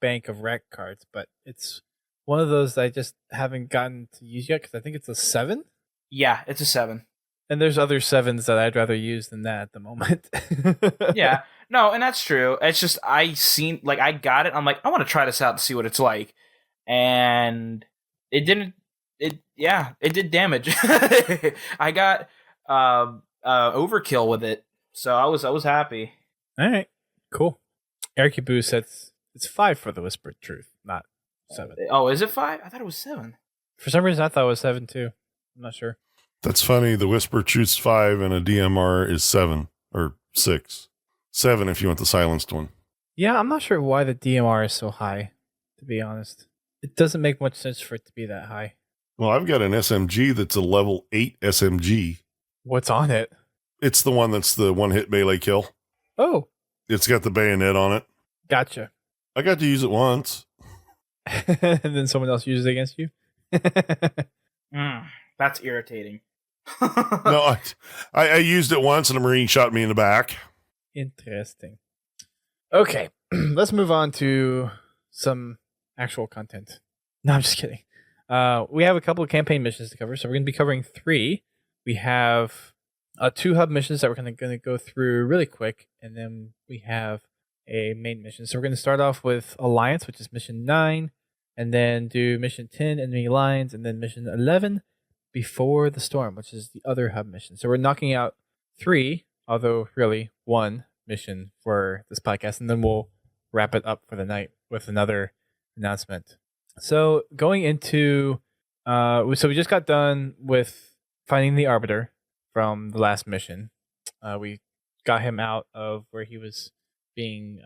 bank of wreck cards, but it's one of those that I just haven't gotten to use yet because I think it's a 7. Yeah, it's a 7. And there's other 7s that I'd rather use than that at the moment. Yeah, no, and that's true. It's just I got it. I'm like, I want to try this out to see what it's like, and it didn't. It did damage. I got overkill with it, so I was happy. All right, cool. Eric Boo says it's 5 for the Whispered Truth, not 7. Oh, is it 5? I thought it was 7. For some reason, I thought it was 7 too. I'm not sure. That's funny. The Whisper Truth's 5 and a DMR is 7 or 6. 7 if you want the silenced one. Yeah, I'm not sure why the DMR is so high, to be honest. It doesn't make much sense for it to be that high. Well, I've got an SMG that's a level 8 SMG. What's on it? It's the one that's the one-hit melee kill. Oh. It's got the bayonet on it. Gotcha. I got to use it once. And then someone else uses it against you? That's irritating. No, I used it once and a Marine shot me in the back. Interesting. Okay, let's move on to some actual content. No, I'm just kidding. We have a couple of campaign missions to cover, so we're going to be covering 3. We have 2 hub missions that we're going to go through really quick, and then we have a main mission. So we're going to start off with Alliance, which is mission 9, and then do mission 10, Enemy Lines, and then mission 11, Before the Storm, which is the other hub mission. So we're knocking out 3, although really 1 mission for this podcast, and then we'll wrap it up for the night with another announcement. So going into, so we just got done with finding the Arbiter from the last mission. We got him out of where he was being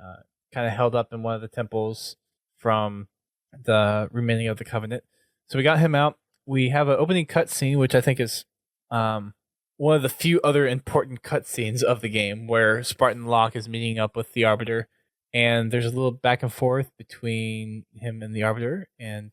kind of held up in one of the temples from the remaining of the Covenant. So we got him out. We have an opening cutscene, which I think is one of the few other important cutscenes of the game where Spartan Locke is meeting up with the Arbiter, and there's a little back and forth between him and the Arbiter, and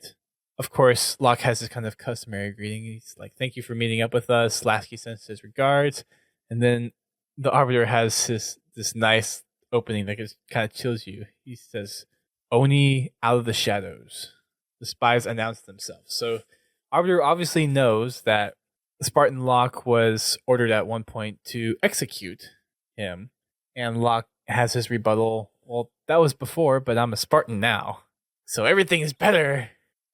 of course, Locke has his kind of customary greeting. He's like, "Thank you for meeting up with us. Lasky sends his regards," and then the Arbiter has this nice opening that just kind of chills you. He says, "Oni out of the shadows. The spies announce themselves." So Arbiter obviously knows that Spartan Locke was ordered at one point to execute him, and Locke has his rebuttal. Well, that was before, but I'm a Spartan now, so everything is better.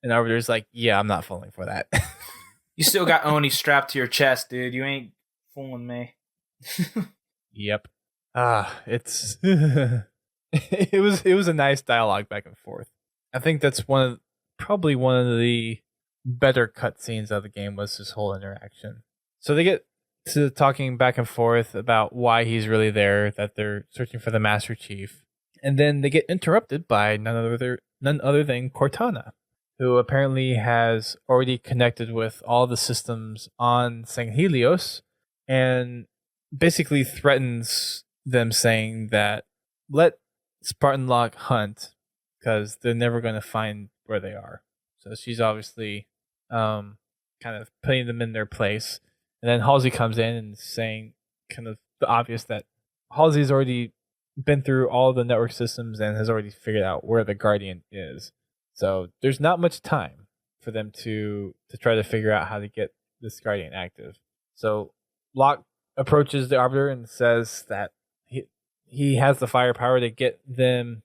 And Arbiter's like, "Yeah, I'm not falling for that." You still got Oni strapped to your chest, dude. You ain't fooling me. Yep. It's it was a nice dialogue back and forth. I think that's probably one of the better cutscenes of the game was this whole interaction. So they get to talking back and forth about why he's really there, that they're searching for the Master Chief, and then they get interrupted by none other than Cortana, who apparently has already connected with all the systems on Sanghelios and basically threatens them, saying that let Spartan Locke hunt because they're never going to find where they are. So she's obviously kind of putting them in their place. And then Halsey comes in and saying kind of the obvious that Halsey's already been through all the network systems and has already figured out where the Guardian is. So there's not much time for them to try to figure out how to get this Guardian active. So Locke approaches the Arbiter and says that he has the firepower to get them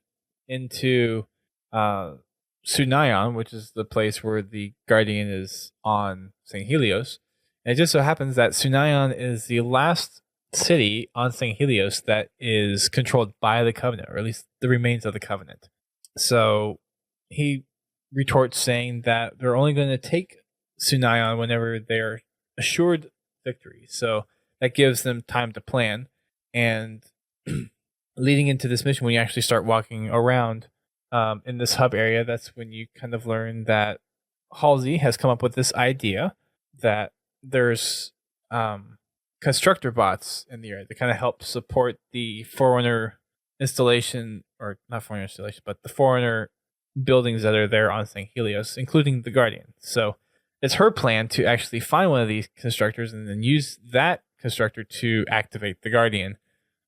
into Sunayon, which is the place where the Guardian is on Sanghelios. And it just so happens that Sunayon is the last city on Sanghelios that is controlled by the Covenant, or at least the remains of the Covenant. So he retorts saying that they're only going to take Sunayon whenever they're assured victory. So that gives them time to plan. And leading into this mission, when you actually start walking around in this hub area, that's when you kind of learn that Halsey has come up with this idea that there's constructor bots in the area that kind of help support the Forerunner installation, or not Forerunner installation, but the Forerunner buildings that are there on Sanghelios, including the Guardian. So it's her plan to actually find one of these constructors and then use that constructor to activate the Guardian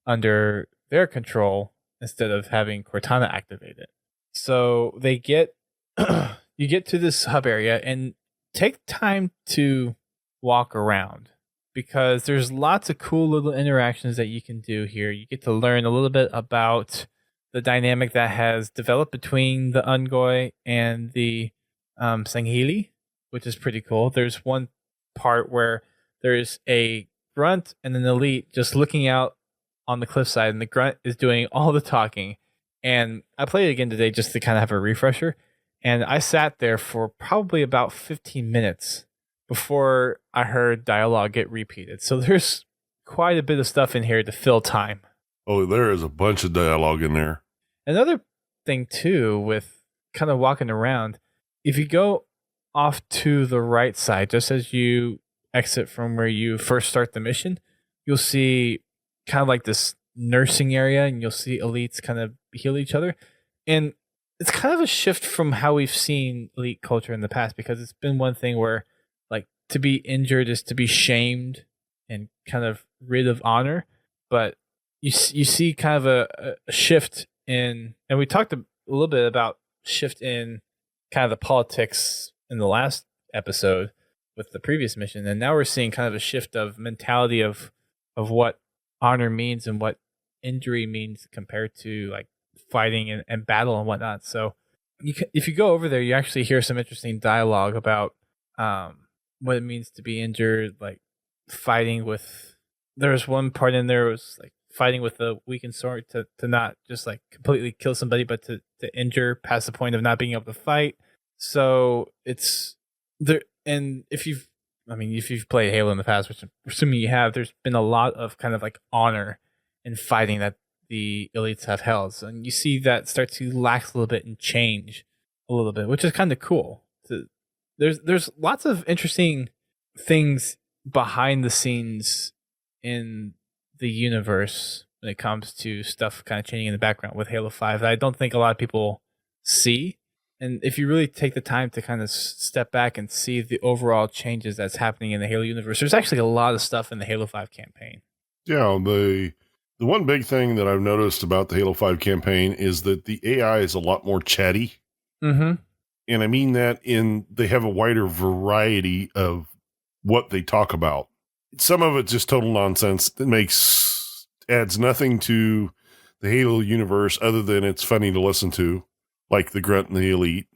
under their control instead of having Cortana activate it. So they get you get to this hub area and take time to walk around, because there's lots of cool little interactions that you can do here. You get to learn a little bit about the dynamic that has developed between the Ungoi and the Sangheli, which is pretty cool. There's one part where there's a grunt and an elite just looking out on the cliffside, and the grunt is doing all the talking. And I played it again today just to kind of have a refresher, and I sat there for probably about 15 minutes before I heard dialogue get repeated. So there's quite a bit of stuff in here to fill time. Oh, there is a bunch of dialogue in there. Another thing, too, with kind of walking around, if you go off to the right side, just as you exit from where you first start the mission, you'll see kind of like this nursing area, and you'll see elites kind of heal each other. And it's kind of a shift from how we've seen elite culture in the past, because it's been one thing where, like, to be injured is to be shamed and kind of rid of honor. But you see kind of a shift in, and we talked a little bit about shift in kind of the politics in the last episode with the previous mission, and now we're seeing kind of a shift of mentality of what honor means and what injury means compared to like fighting and battle and whatnot. So if you go over there, you actually hear some interesting dialogue about what it means to be injured, like fighting with. There's one part in there was like fighting with a weakened sword to not just like completely kill somebody, but to injure past the point of not being able to fight. So it's there. And if you've played Halo in the past, which I'm assuming you have, there's been a lot of kind of like honor in fighting that the elites have held. So, and you see that start to lax a little bit and change a little bit, which is kind of cool. So there's lots of interesting things behind the scenes in the universe when it comes to stuff kind of changing in the background with Halo 5 that I don't think a lot of people see. And if you really take the time to kind of step back and see the overall changes that's happening in the Halo universe, there's actually a lot of stuff in the Halo 5 campaign. Yeah, the one big thing that I've noticed about the Halo 5 campaign is that the AI is a lot more chatty. Mm-hmm. And I mean that they have a wider variety of what they talk about. Some of it's just total nonsense that adds nothing to the Halo universe other than it's funny to listen to, like the Grunt and the Elite,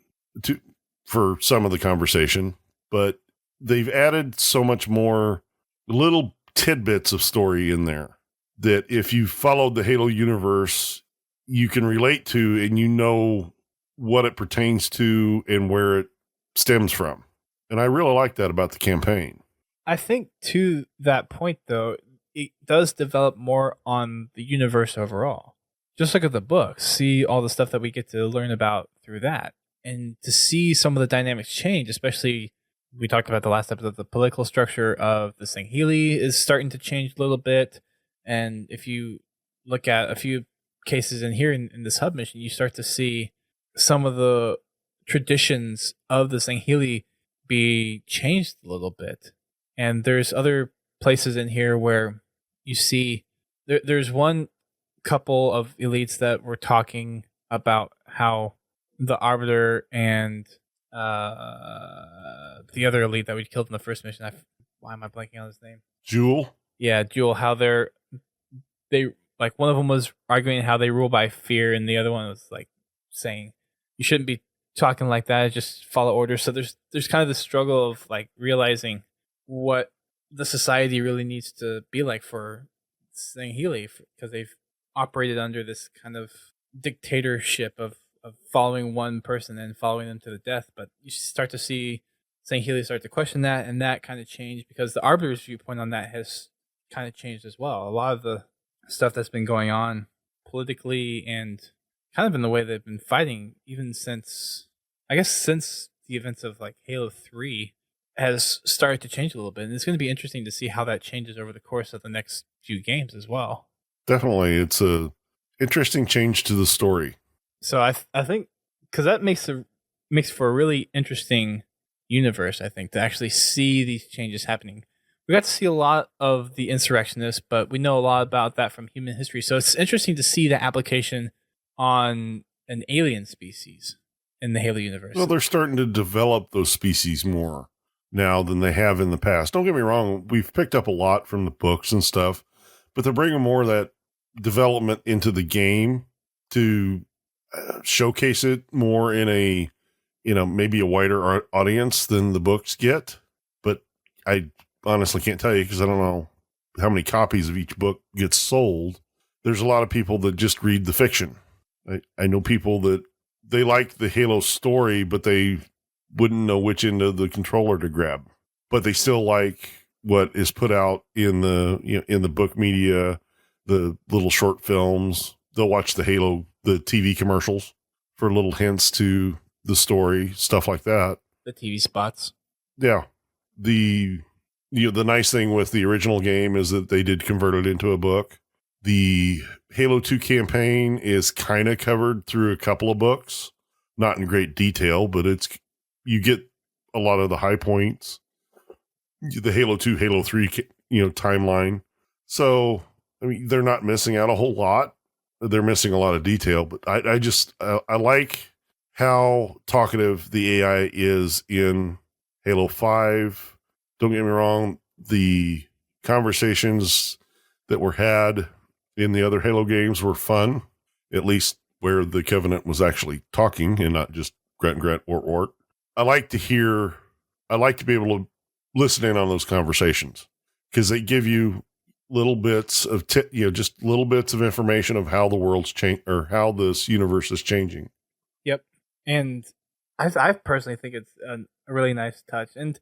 for some of the conversation. But they've added so much more little tidbits of story in there that if you followed the Halo universe, you can relate to and you know what it pertains to and where it stems from. And I really like that about the campaign. I think to that point, though, it does develop more on the universe overall. Just look at the books, see all the stuff that we get to learn about through that. And to see some of the dynamics change, especially we talked about the last episode, the political structure of the Sangheli is starting to change a little bit. And if you look at a few cases in here in this hub mission, you start to see some of the traditions of the Sangheli be changed a little bit. And there's other places in here where you see there's one couple of elites that were talking about how the Arbiter and the other elite that we killed in the first mission, why am I blanking on his name? Jewel? Yeah, Jewel, how they like one of them was arguing how they rule by fear and the other one was like saying you shouldn't be talking like that, just follow orders. So there's kind of this struggle of like realizing what the society really needs to be like for Sangheli, because they've operated under this kind of dictatorship of following one person and following them to the death. But you start to see Sangheli start to question that, and that kind of changed because the Arbiter's viewpoint on that has kind of changed as well. A lot of the stuff that's been going on politically and kind of in the way they've been fighting, even since the events of like Halo 3, has started to change a little bit. And it's going to be interesting to see how that changes over the course of the next few games as well. Definitely. It's a interesting change to the story. So I think, because that makes for a really interesting universe, I think, to actually see these changes happening. We got to see a lot of the insurrectionists, but we know a lot about that from human history. So it's interesting to see the application on an alien species in the Halo universe. Well, they're starting to develop those species more now than they have in the past. Don't get me wrong, we've picked up a lot from the books and stuff, but they're bringing more of that development into the game to showcase it more in a, maybe a wider audience than the books get. But I honestly can't tell you because I don't know how many copies of each book gets sold. There's a lot of people that just read the fiction. I know people that they like the Halo story, but they wouldn't know which end of the controller to grab. But they still like what is put out in the book media, the little short films. They'll watch the TV commercials for little hints to the story, stuff like that. The TV spots. Yeah. The nice thing with the original game is that they did convert it into a book. The Halo 2 campaign is kind of covered through a couple of books, not in great detail, but you get a lot of the high points. The Halo 2, Halo 3, timeline. So, I mean, they're not missing out a whole lot. They're missing a lot of detail, but I like how talkative the AI is in Halo 5. Don't get me wrong, the conversations that were had in the other Halo games were fun, at least where the Covenant was actually talking and not just grunt, ort. I like to be able to listen in on those conversations because they give you little bits of just little bits of information of how the world's changed or how this universe is changing. Yep. And I personally think it's a really nice touch. And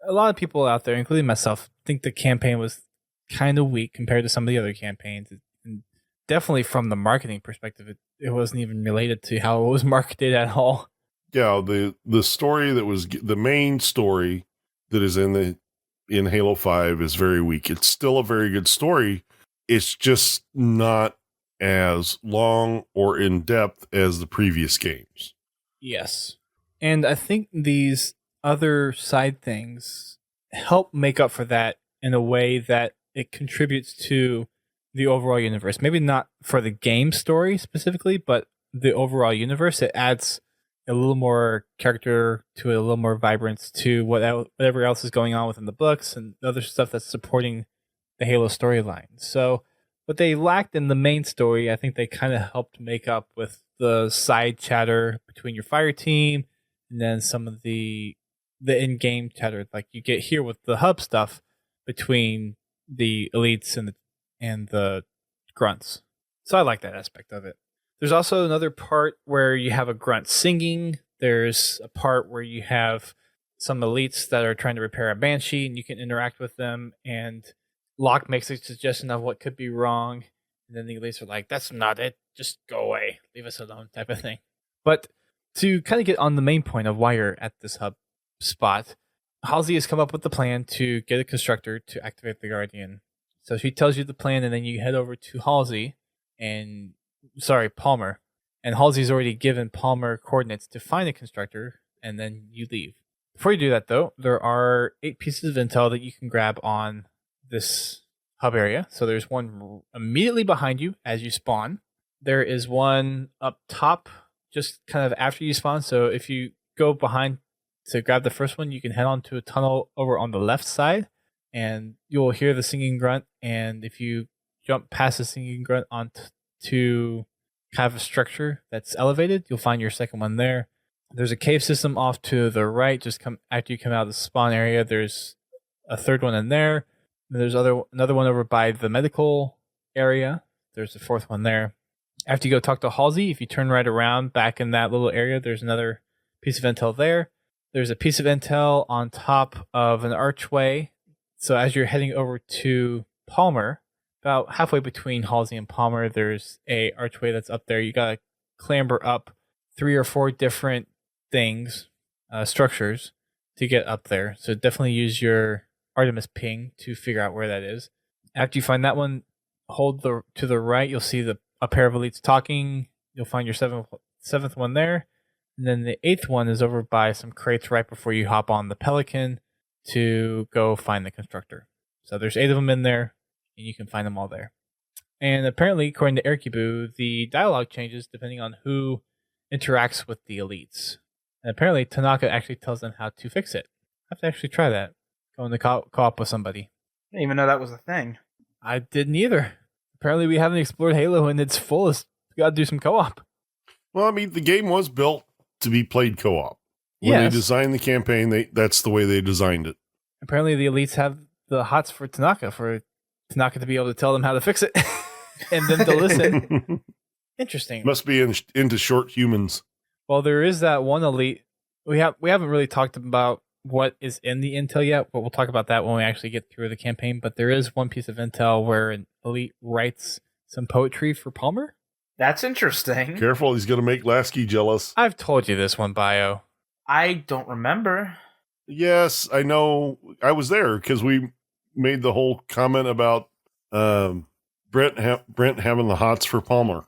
a lot of people out there, including myself, think the campaign was kind of weak compared to some of the other campaigns. And definitely from the marketing perspective, it wasn't even related to how it was marketed at all. Yeah, the story that was the main story that is in the in Halo 5 is very weak. It's still a very good story. It's just not as long or in depth as the previous games. Yes. And I think these other side things help make up for that in a way that it contributes to the overall universe. Maybe not for the game story specifically, but the overall universe. It adds a little more character to it, a little more vibrance to whatever else is going on within the books and other stuff that's supporting the Halo storyline. So what they lacked in the main story, I think they kind of helped make up with the side chatter between your fire team and then some of the in-game chatter like you get here with the hub stuff between the elites and the grunts. So I like that aspect of it. There's also another part where you have a grunt singing. There's a part where you have some elites that are trying to repair a banshee and you can interact with them, and Locke makes a suggestion of what could be wrong, and then the elites are like, that's not it, just go away, leave us alone, type of thing. But to kind of get on the main point of why you're at this hub spot, Halsey has come up with the plan to get a constructor to activate the Guardian. So she tells you the plan, and then you head over to Palmer. And Halsey's already given Palmer coordinates to find a constructor, and then you leave. Before you do that, though, there are 8 pieces of intel that you can grab on this hub area. So there's one immediately behind you as you spawn. There is one up top, just kind of after you spawn. So if you go behind to grab the first one, you can head on to a tunnel over on the left side, and you'll hear the singing grunt. And if you jump past the singing grunt onto kind of a structure that's elevated, you'll find your second one there. There's a cave system off to the right, just after you come out of the spawn area. There's a third one in there. And there's another one over by the medical area. There's a fourth one there. After you go talk to Halsey, if you turn right around back in that little area, there's another piece of intel there. There's a piece of intel on top of an archway. So as you're heading over to Palmer, about halfway between Halsey and Palmer, there's a archway that's up there. You gotta clamber up 3 or 4 different things, structures, to get up there. So definitely use your Artemis ping to figure out where that is. After you find that one, hold to the right. You'll see a pair of elites talking. You'll find your seventh one there, and then the 8th one is over by some crates right before you hop on the Pelican to go find the constructor. So there's 8 of them in there, and you can find them all there. And apparently, according to Erkibu, the dialogue changes depending on who interacts with the elites. And apparently, Tanaka actually tells them how to fix it. I have to actually try that. Going to co-op with somebody. I didn't even know that was a thing. I didn't either. Apparently, we haven't explored Halo in its fullest. We got to do some co-op. Well, I mean, the game was built to be played co-op. When they designed the campaign, that's the way they designed it. Apparently, the elites have the hots for Tanaka to be able to tell them how to fix it and them to listen. Interesting. Must be into short humans. Well, there is that one elite. We haven't really talked about what is in the intel yet, but we'll talk about that when we actually get through the campaign. But there is one piece of intel where an elite writes some poetry for Palmer. That's interesting. Careful, he's going to make Lasky jealous. I've told you this one, Bio. I don't remember. Yes, I know. I was there because we made the whole comment about Brent having the hots for Palmer.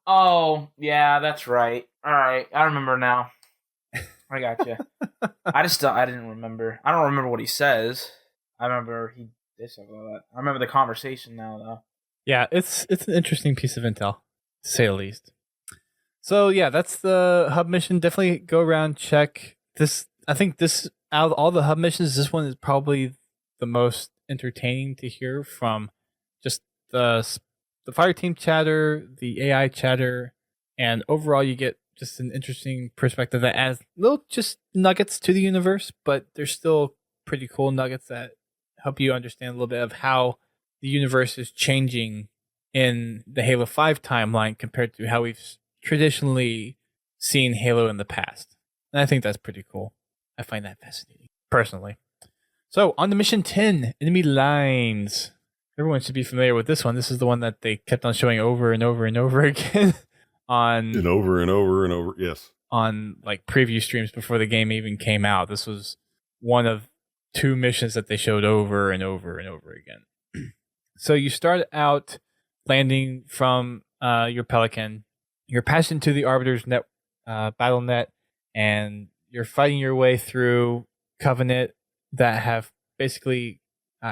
Oh, yeah, that's right. All right, I remember now. I got you. I didn't remember. I don't remember what he says. I remember he did something like that. I remember the conversation now, though. Yeah, it's an interesting piece of intel, to say the least. So yeah, that's the hub mission. Definitely go around, check this. I think this, out of all the hub missions, this one is probably the most entertaining to hear from. Just the Fireteam chatter, the AI chatter, and overall you get just an interesting perspective that adds little just nuggets to the universe, but there's still pretty cool nuggets that help you understand a little bit of how the universe is changing in the Halo 5 timeline compared to how we've traditionally seen Halo in the past. And I think that's pretty cool. I find that fascinating, personally. So, on to Mission 10, Enemy Lines. Everyone should be familiar with this one. This is the one that they kept on showing over and over and over again. And over and over and over, yes. On like preview streams before the game even came out. This was one of 2 missions that they showed over and over and over again. So you start out landing from your Pelican. You're passed into the Arbiter's net, battle net, and you're fighting your way through Covenant that have basically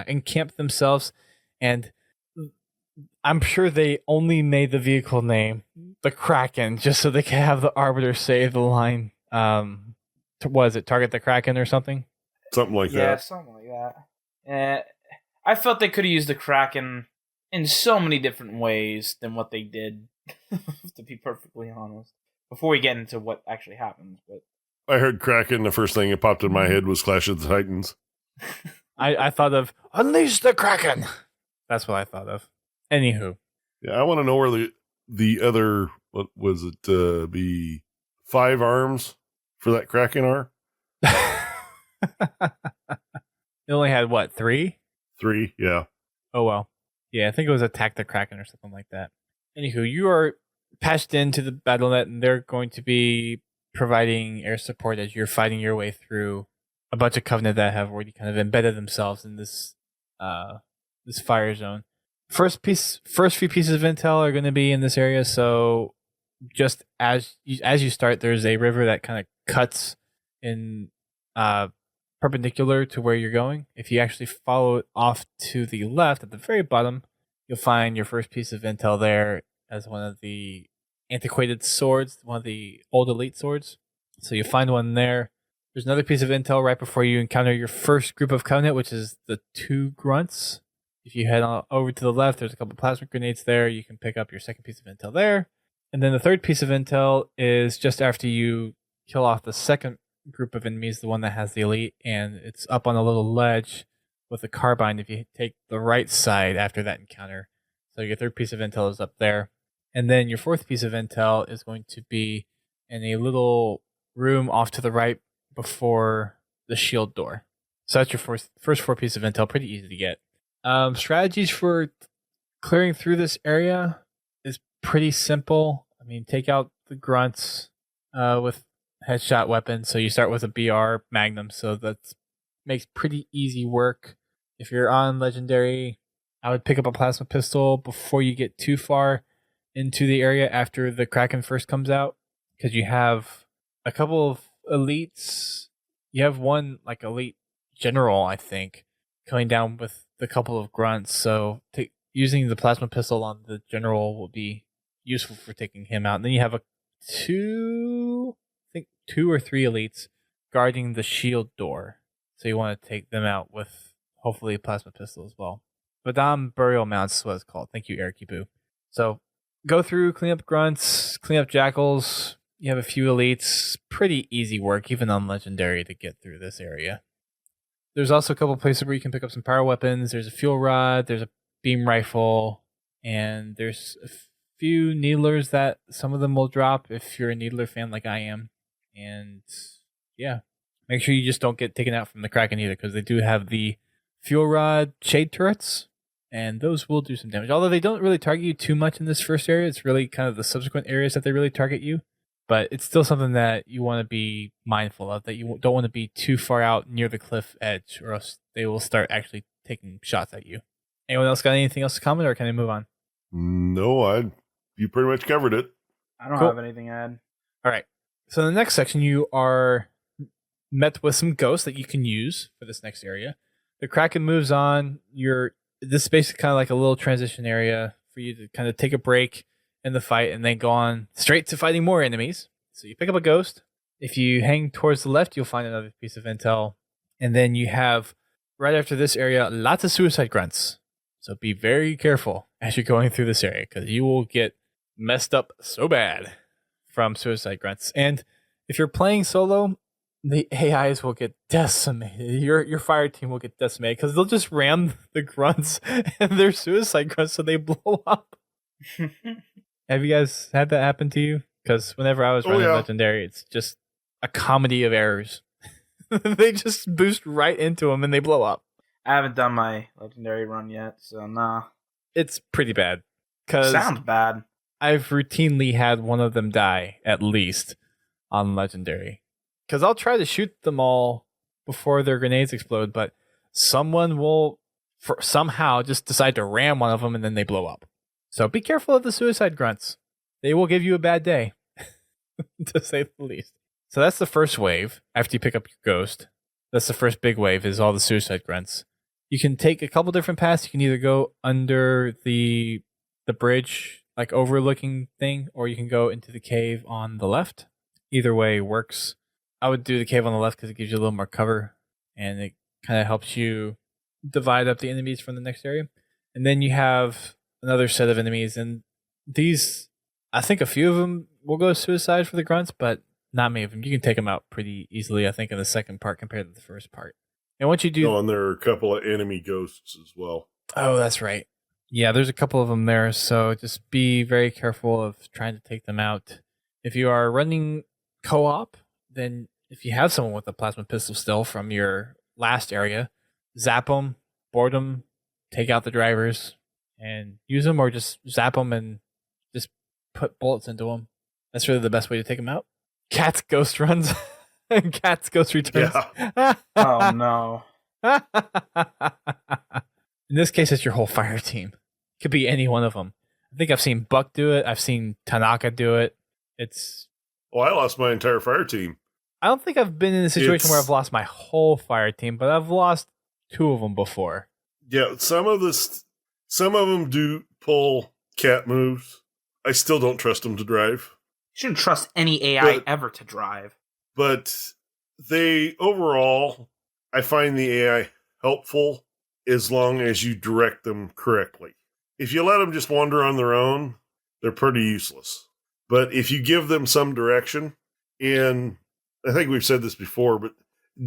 encamped themselves. And I'm sure they only made the vehicle name the Kraken just so they could have the Arbiter say the line. Was it target the Kraken or something? Something like that. Yeah, something like that. I felt they could have used the Kraken in so many different ways than what they did, to be perfectly honest. Before we get into what actually happens, but I heard Kraken. The first thing that popped in my head was Clash of the Titans. I thought of Unleash the Kraken. That's what I thought of. Anywho, yeah, I want to know where the other, what was it? The 5 arms for that Kraken are. It only had what, 3? 3, yeah. Oh well, yeah. I think it was Attack the Kraken or something like that. Anywho, you are patched into the BattleNet, and they're going to be providing air support as you're fighting your way through a bunch of Covenant that have already kind of embedded themselves in this this fire zone. First few pieces of intel are going to be in this area. So just as you start, there's a river that kind of cuts in perpendicular to where you're going. If you actually follow it off to the left at the very bottom, you'll find your first piece of intel there as one of the antiquated swords, one of the old elite swords. So you find one there. There's another piece of intel right before you encounter your first group of Covenant, which is the 2 grunts. If you head on over to the left, there's a couple plasma grenades there. You can pick up your second piece of intel there. And then the third piece of intel is just after you kill off the second group of enemies, the one that has the elite, and it's up on a little ledge with a carbine if you take the right side after that encounter. So your third piece of intel is up there. And then your fourth piece of intel is going to be in a little room off to the right before the shield door. So that's your first 4 pieces of intel. Pretty easy to get. Strategies for clearing through this area is pretty simple. I mean, take out the grunts with headshot weapons. So you start with a BR Magnum, so that makes pretty easy work. If you're on Legendary, I would pick up a plasma pistol before you get too far into the area after the Kraken first comes out, because you have a couple of elites. You have one like elite general, I think, coming down with a couple of grunts. So using the plasma pistol on the general will be useful for taking him out. And then you have 2 or 3 elites guarding the shield door. So you want to take them out with hopefully a plasma pistol as well. Badam Burial Mounts is what it's called. Thank you, Eric Boo. So go through, clean up grunts, clean up jackals. You have a few elites. Pretty easy work, even on Legendary, to get through this area. There's also a couple places where you can pick up some power weapons. There's a fuel rod, there's a beam rifle, and there's a few needlers that some of them will drop if you're a needler fan like I am. And yeah, make sure you just don't get taken out from the Kraken either, because they do have the fuel rod shade turrets, and those will do some damage. Although they don't really target you too much in this first area, it's really kind of the subsequent areas that they really target you. But it's still something that you want to be mindful of, that you don't want to be too far out near the cliff edge, or else they will start actually taking shots at you. Anyone else got anything else to comment, or can I move on? No, you pretty much covered it. I don't have anything to add. All right. So in the next section, you are met with some ghosts that you can use for this next area. The Kraken moves on. This is basically kind of like a little transition area for you to kind of take a break in the fight and then go on straight to fighting more enemies. So you pick up a ghost. If you hang towards the left, you'll find another piece of intel. And then you have, right after this area, lots of suicide grunts. So be very careful as you're going through this area, because you will get messed up so bad from suicide grunts. And if you're playing solo, the AIs will get decimated. Your fire team will get decimated because they'll just ram the grunts and they're suicide grunts, so they blow up. Have you guys had that happen to you? Because whenever I was running Legendary, it's just a comedy of errors. They just boost right into them and they blow up. I haven't done my Legendary run yet, so nah. It's pretty bad. Sounds bad. I've routinely had one of them die, at least, on Legendary. Because I'll try to shoot them all before their grenades explode, but someone will somehow just decide to ram one of them and then they blow up. So be careful of the suicide grunts. They will give you a bad day, to say the least. So that's the first wave after you pick up your ghost. That's the first big wave, is all the suicide grunts. You can take a couple different paths. You can either go under the bridge, like overlooking thing, or you can go into the cave on the left. Either way works. I would do the cave on the left because it gives you a little more cover, and it kind of helps you divide up the enemies from the next area. And then you have another set of enemies, and these, I think a few of them will go suicide for the grunts, but not many of them. You can take them out pretty easily, I think, in the second part compared to the first part. And once you do... Oh, and there are a couple of enemy ghosts as well. Oh, that's right. Yeah, there's a couple of them there, so just be very careful of trying to take them out. If you are running co-op, then if you have someone with a plasma pistol still from your last area, zap them, board them, take out the drivers, and use them, or just zap them and just put bullets into them. That's really the best way to take them out. Cat's ghost runs. Cat's ghost returns. Yeah. Oh, no. In this case, it's your whole fire team. Could be any one of them. I think I've seen Buck do it. I've seen Tanaka do it. It's... Well, I lost my entire fire team. I don't think I've been in a situation where I've lost my whole fire team, but I've lost 2 of them before. Yeah, some of them do pull cat moves. I still don't trust them to drive. You shouldn't trust any AI ever to drive. But they, overall, I find the AI helpful as long as you direct them correctly. If you let them just wander on their own, they're pretty useless. But if you give them some direction, and I think we've said this before, but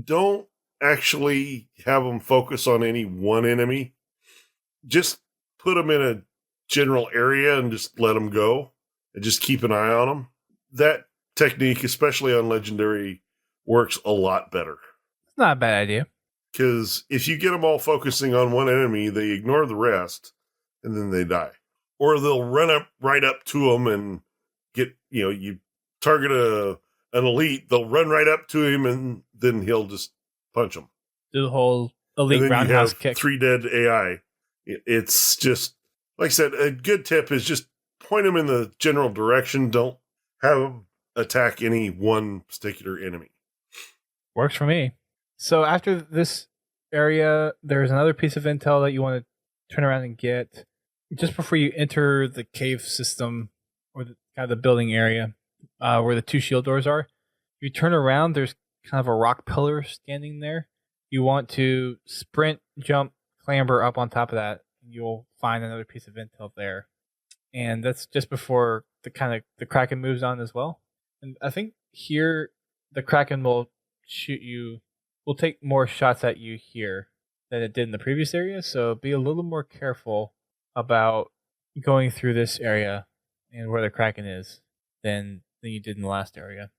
don't actually have them focus on any one enemy. Just put them in a general area and just let them go, and just keep an eye on them. That technique, especially on Legendary, works a lot better. It's not a bad idea. Because if you get them all focusing on one enemy, they ignore the rest, and then they die. Or they'll run right up to them and get, you target an elite, they'll run right up to him, and then he'll just punch them. Do the whole elite roundhouse kick. 3 dead AI. It's just, like I said, a good tip is just point them in the general direction. Don't have them attack any one particular enemy. Works for me. So after this area, there's another piece of intel that you want to turn around and get just before you enter the cave system, or kind of the building area where the 2 shield doors are. You turn around, there's kind of a rock pillar standing there. You want to sprint, jump, clamber up on top of that, and you'll find another piece of intel there. And that's just before the Kraken moves on as well. And I think here the Kraken will take more shots at you here than it did in the previous area, so be a little more careful about going through this area and where the Kraken is than you did in the last area.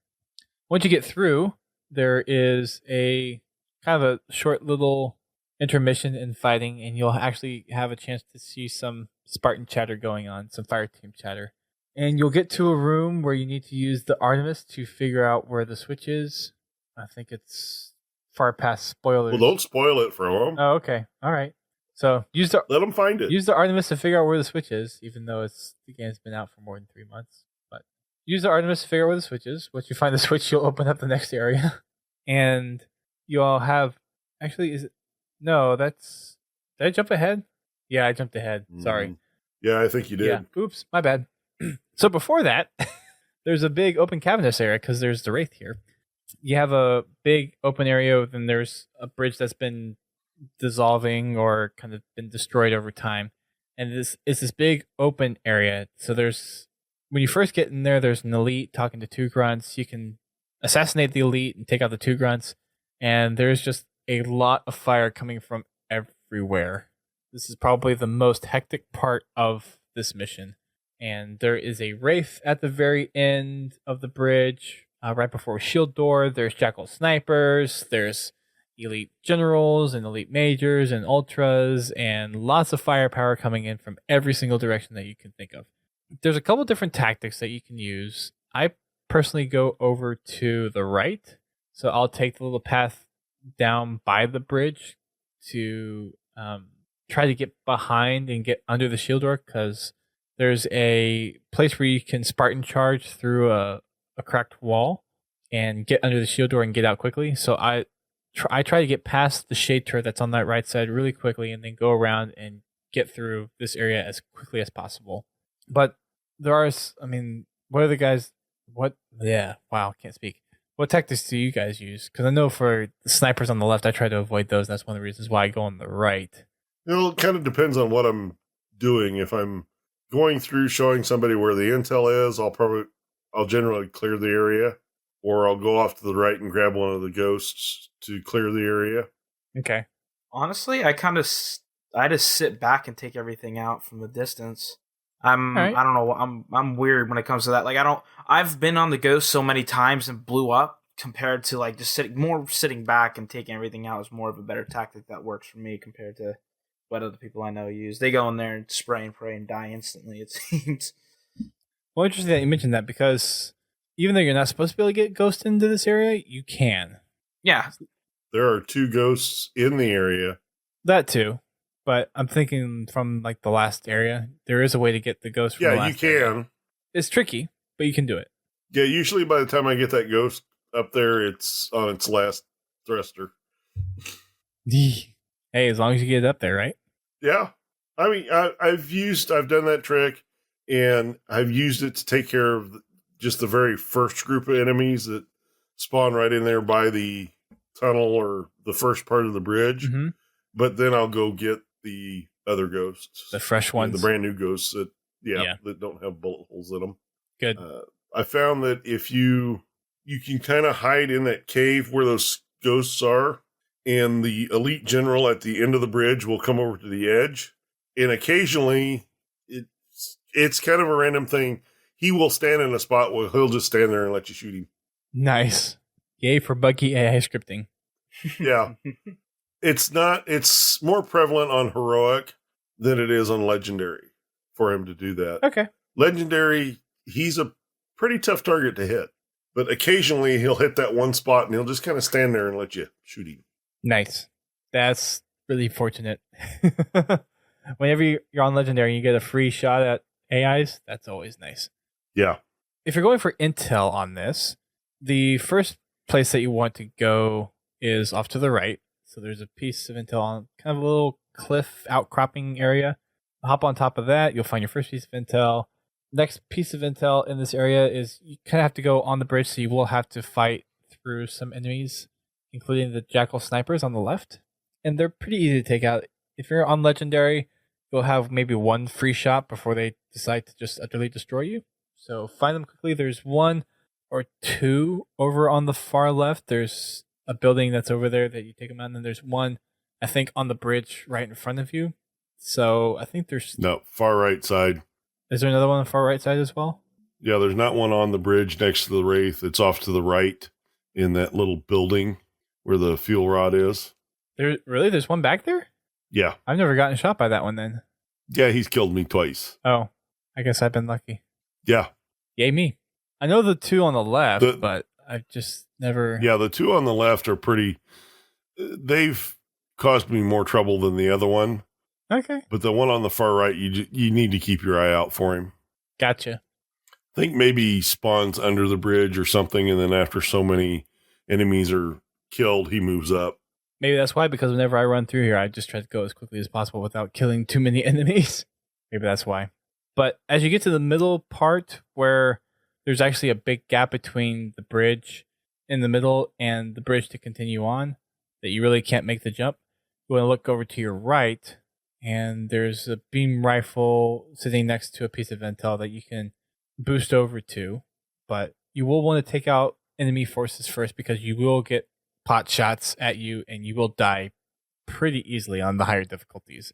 Once you get through, there is a kind of a short little intermission in fighting, and you'll actually have a chance to see some Spartan chatter going on, some Fireteam chatter. And you'll get to a room where you need to use the Artemis to figure out where the switch is. I think it's far past spoilers. Well, don't spoil it for them. Oh, okay. All right. So let them find it. Use the Artemis to figure out where the switch is, even though the game's been out for more than 3 months. But use the Artemis to figure out where the switch is. Once you find the switch, you'll open up the next area. And you all have... Actually, is it... No, that's... Did I jump ahead? Yeah, I jumped ahead. Sorry. Yeah, I think you did. Yeah. Oops, my bad. So before that, there's a big open cavernous area because there's the Wraith here. You have a big open area, then there's a bridge that's been dissolving or kind of been destroyed over time. And it's this big open area. So when you first get in there, there's an elite talking to 2 grunts. You can assassinate the elite and take out the 2 grunts. And there's just a lot of fire coming from everywhere. This is probably the most hectic part of this mission. And there is a Wraith at the very end of the bridge, right before a shield door. There's Jackal snipers, there's elite generals and elite majors and ultras, and lots of firepower coming in from every single direction that you can think of. There's a couple different tactics that you can use. I personally go over to the right, so I'll take the little path down by the bridge to try to get behind and get under the shield door, because there's a place where you can Spartan charge through a cracked wall and get under the shield door and get out quickly. So I try to get past the shade turret that's on that right side really quickly and then go around and get through this area as quickly as possible. But there are, what are the guys, can't speak. What tactics do you guys use? Because I know for the snipers on the left, I try to avoid those. That's one of the reasons why I go on the right. It kind of depends on what I'm doing. If I'm going through showing somebody where the intel is, I'll generally clear the area, or I'll go off to the right and grab one of the ghosts to clear the area. Okay. Honestly, I just sit back and take everything out from the distance. I don't know. I'm weird when it comes to that. Like I've been on the ghost so many times and blew up, compared to like just sitting back and taking everything out is more of a better tactic that works for me compared to what other people I know use. They go in there and spray and pray and die instantly, it seems. Well, interesting that you mentioned that, because even though you're not supposed to be able to get ghosts into this area, you can. Yeah. There are 2 ghosts in the area. That too. But I'm thinking from like the last area, there is a way to get the ghost from the last you can. Area. It's tricky, but you can do it. Yeah, usually by the time I get that ghost up there, it's on its last thruster. Hey, as long as you get it up there, right? Yeah. I mean, I've done that trick, and I've used it to take care of just the very first group of enemies that spawn right in there by the tunnel or the first part of the bridge. Mm-hmm. But then I'll go get the other ghosts. The fresh ones. The brand new ghosts that don't have bullet holes in them. Good. I found that if you can kind of hide in that cave where those ghosts are, and the elite general at the end of the bridge will come over to the edge, and occasionally it's kind of a random thing. He will stand in a spot where he'll just stand there and let you shoot him. Nice. Yay for buggy AI scripting. Yeah. It's more prevalent on heroic than it is on legendary for him to do that. Okay. Legendary, he's a pretty tough target to hit, but occasionally he'll hit that one spot and he'll just kind of stand there and let you shoot him. Nice. That's really fortunate. Whenever you're on legendary and you get a free shot at AIs, that's always nice. Yeah. If you're going for intel on this, the first place that you want to go is off to the right. So there's a piece of intel on kind of a little cliff outcropping area. Hop on top of that, you'll find your first piece of intel. Next piece of intel in this area is you kind of have to go on the bridge, so you will have to fight through some enemies, including the jackal snipers on the left. And they're pretty easy to take out. If you're on legendary, you'll have maybe one free shot before they decide to just utterly destroy you. So find them quickly. There's 1 or 2 over on the far left. There's a building that's over there that you take them out, and then there's one, I think, on the bridge right in front of you. So I think there's... No, far right side. Is there another one on the far right side as well? Yeah, there's not one on the bridge next to the Wraith. It's off to the right in that little building where the fuel rod is. There's one back there? Yeah. I've never gotten shot by that one then. Yeah, he's killed me twice. Oh, I guess I've been lucky. Yeah. Yay me. I know the 2 on the left, but I've just never... Yeah, the 2 on the left are pretty... They've caused me more trouble than the other one. Okay. But the one on the far right, you need to keep your eye out for him. Gotcha. I think maybe he spawns under the bridge or something, and then after so many enemies are killed, he moves up. Maybe that's why, because whenever I run through here, I just try to go as quickly as possible without killing too many enemies. Maybe that's why. But as you get to the middle part where there's actually a big gap between the bridge in the middle and the bridge to continue on, that you really can't make the jump, you want to look over to your right, and there's a beam rifle sitting next to a piece of intel that you can boost over to. But you will want to take out enemy forces first, because you will get pot shots at you and you will die pretty easily on the higher difficulties.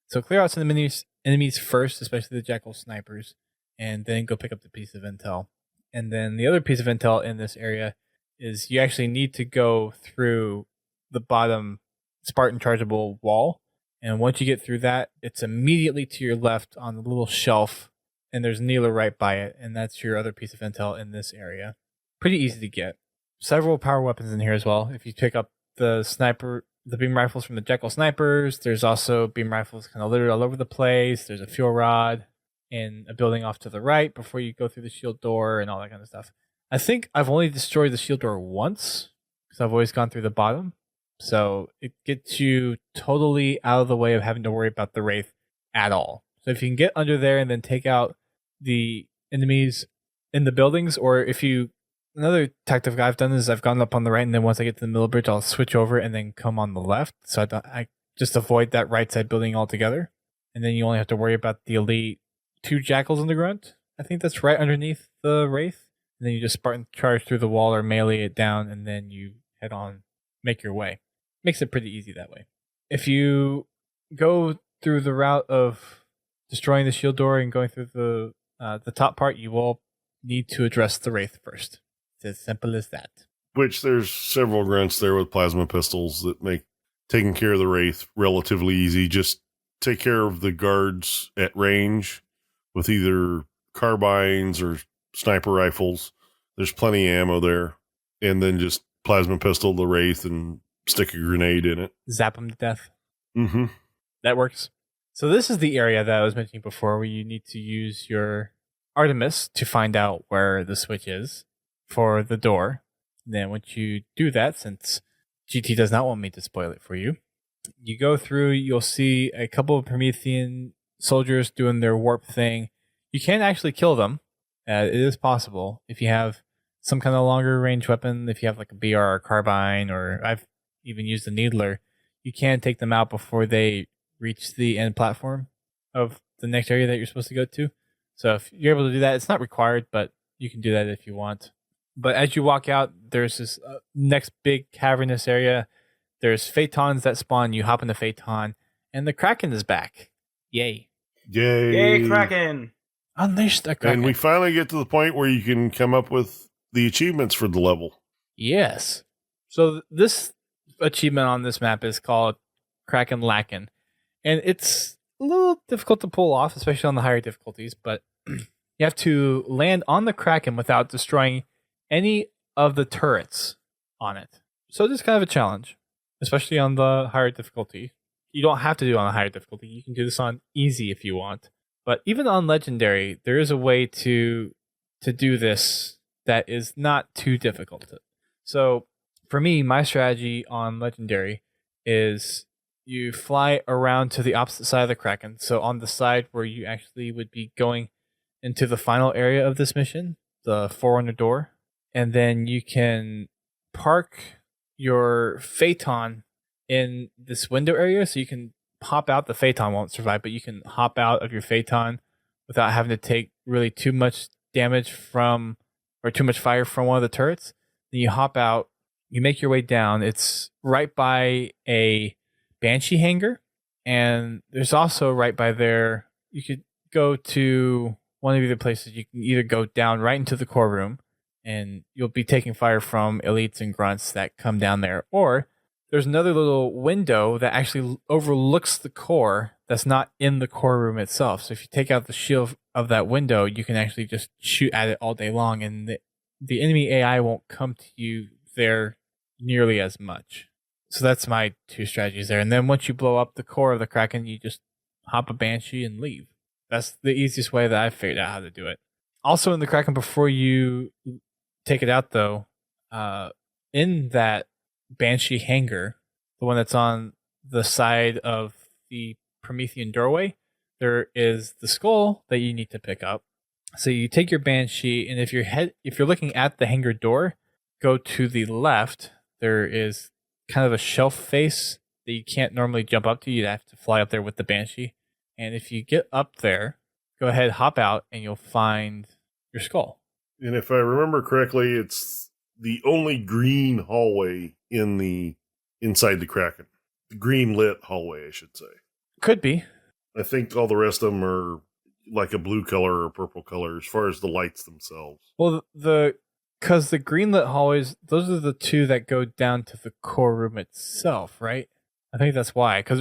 So clear out some enemies first, especially the jackal snipers, and then go pick up the piece of intel. And then the other piece of intel in this area is you actually need to go through the bottom Spartan chargeable wall. And once you get through that, it's immediately to your left on the little shelf, and there's Neela right by it, and that's your other piece of intel in this area. Pretty easy to get. Several power weapons in here as well. If you pick up the beam rifles from the Jekyll snipers. There's also beam rifles kind of littered all over the place. There's a fuel rod in a building off to the right before you go through the shield door and all that kind of stuff. I think I've only destroyed the shield door once because I've always gone through the bottom. So it gets you totally out of the way of having to worry about the Wraith at all. So if you can get under there and then take out the enemies in the buildings, or if you... Another tactic I've done is I've gone up on the right, and then once I get to the middle bridge, I'll switch over and then come on the left. So I just avoid that right side building altogether. And then you only have to worry about the elite 2 jackals in the grunt. I think that's right underneath the Wraith. And then you just Spartan charge through the wall or melee it down, and then you head on, make your way. Makes it pretty easy that way. If you go through the route of destroying the shield door and going through the top part, you will need to address the Wraith first. It's as simple as that. Which there's several grunts there with plasma pistols that make taking care of the Wraith relatively easy. Just take care of the guards at range with either carbines or sniper rifles. There's plenty of ammo there. And then just plasma pistol the Wraith and stick a grenade in it. Zap them to death. Mm-hmm. That works. So this is the area that I was mentioning before where you need to use your Artemis to find out where the switch is for the door. And then once you do that, since GT does not want me to spoil it for you, you go through, you'll see a couple of Promethean soldiers doing their warp thing. You can actually kill them. It is possible if you have some kind of longer range weapon, if you have like a BR or carbine, or I've even used a needler, you can take them out before they reach the end platform of the next area that you're supposed to go to. So if you're able to do that, it's not required, but you can do that if you want. But as you walk out, there's this next big cavernous area. There's Phaetons that spawn. You hop in the Phaeton, and the Kraken is back. Yay. Yay. Yay, Kraken. Unleash the Kraken. And we finally get to the point where you can come up with the achievements for the level. Yes. So this achievement on this map is called Kraken Lacken. And it's a little difficult to pull off, especially on the higher difficulties, but you have to land on the Kraken without destroying any of the turrets on it. So it's kind of a challenge, especially on the higher difficulty. You don't have to do it on a higher difficulty. You can do this on easy if you want. But even on legendary, there is a way to do this that is not too difficult. So for me, my strategy on legendary is you fly around to the opposite side of the Kraken. So on the side where you actually would be going into the final area of this mission, the Forerunner door, and then you can park your Phaeton in this window area, so you can hop out. The Phaeton won't survive, but you can hop out of your Phaeton without having to take really too much damage from, or too much fire from one of the turrets. Then you hop out, you make your way down. It's right by a Banshee hangar, and there's also right by there, you could go to one of the places. You can either go down right into the core room, and you'll be taking fire from elites and grunts that come down there, or there's another little window that actually overlooks the core that's not in the core room itself. So if you take out the shield of that window, you can actually just shoot at it all day long, and the enemy AI won't come to you there nearly as much. So that's my two strategies there. And then once you blow up the core of the Kraken, you just hop a Banshee and leave. That's the easiest way that I've figured out how to do it. Also in the Kraken, before you take it out though, in that Banshee hangar, the one that's on the side of the Promethean doorway, there is the skull that you need to pick up. So you take your Banshee, and if you're looking at the hangar door, go to the left. There is kind of a shelf face that you can't normally jump up to. You'd have to fly up there with the Banshee. And if you get up there, go ahead, hop out, and you'll find your skull. And if I remember correctly, it's the only green hallway inside the Kraken. The green lit hallway, I should say. Could be. I think all the rest of them are like a blue color or purple color as far as the lights themselves. Well, because the greenlit hallways, those are the two that go down to the core room itself, right? I think that's why. Because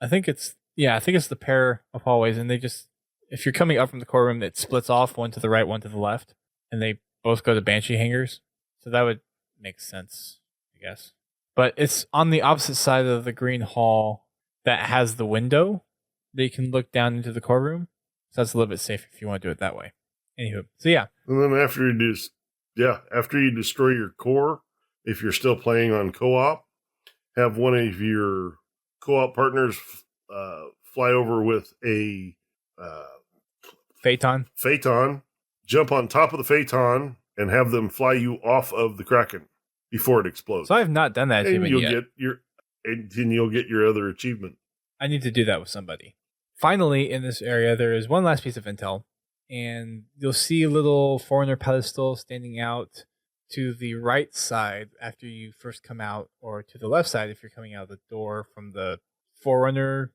I think it's the pair of hallways, and they just, if you're coming up from the core room, it splits off, one to the right, one to the left, and they both go to Banshee hangars. So that would make sense, I guess. but it's on the opposite side of the green hall that has the window that you can look down into the core room. So that's a little bit safer if you want to do it that way. Anywho, so yeah. And then after you destroy your core, if you're still playing on co-op, have one of your co-op partners fly over with a Phaeton, jump on top of the Phaeton, and have them fly you off of the Kraken before it explodes. So I have not done that achievement yet. And you'll get your other achievement. I need to do that with somebody. Finally, in this area, there is one last piece of intel, and you'll see a little Forerunner pedestal standing out to the right side after you first come out, or to the left side if you're coming out of the door from the Forerunner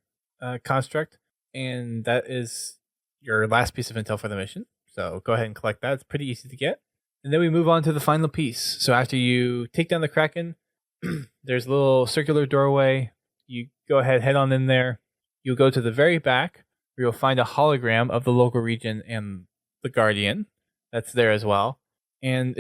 construct, and that is your last piece of intel for the mission. So go ahead and collect that. It's pretty easy to get. And then we move on to the final piece. So after you take down the Kraken, there's a little circular doorway. You go ahead, head on in there. You'll go to the very back, where you'll find a hologram of the local region and the Guardian. That's there as well. And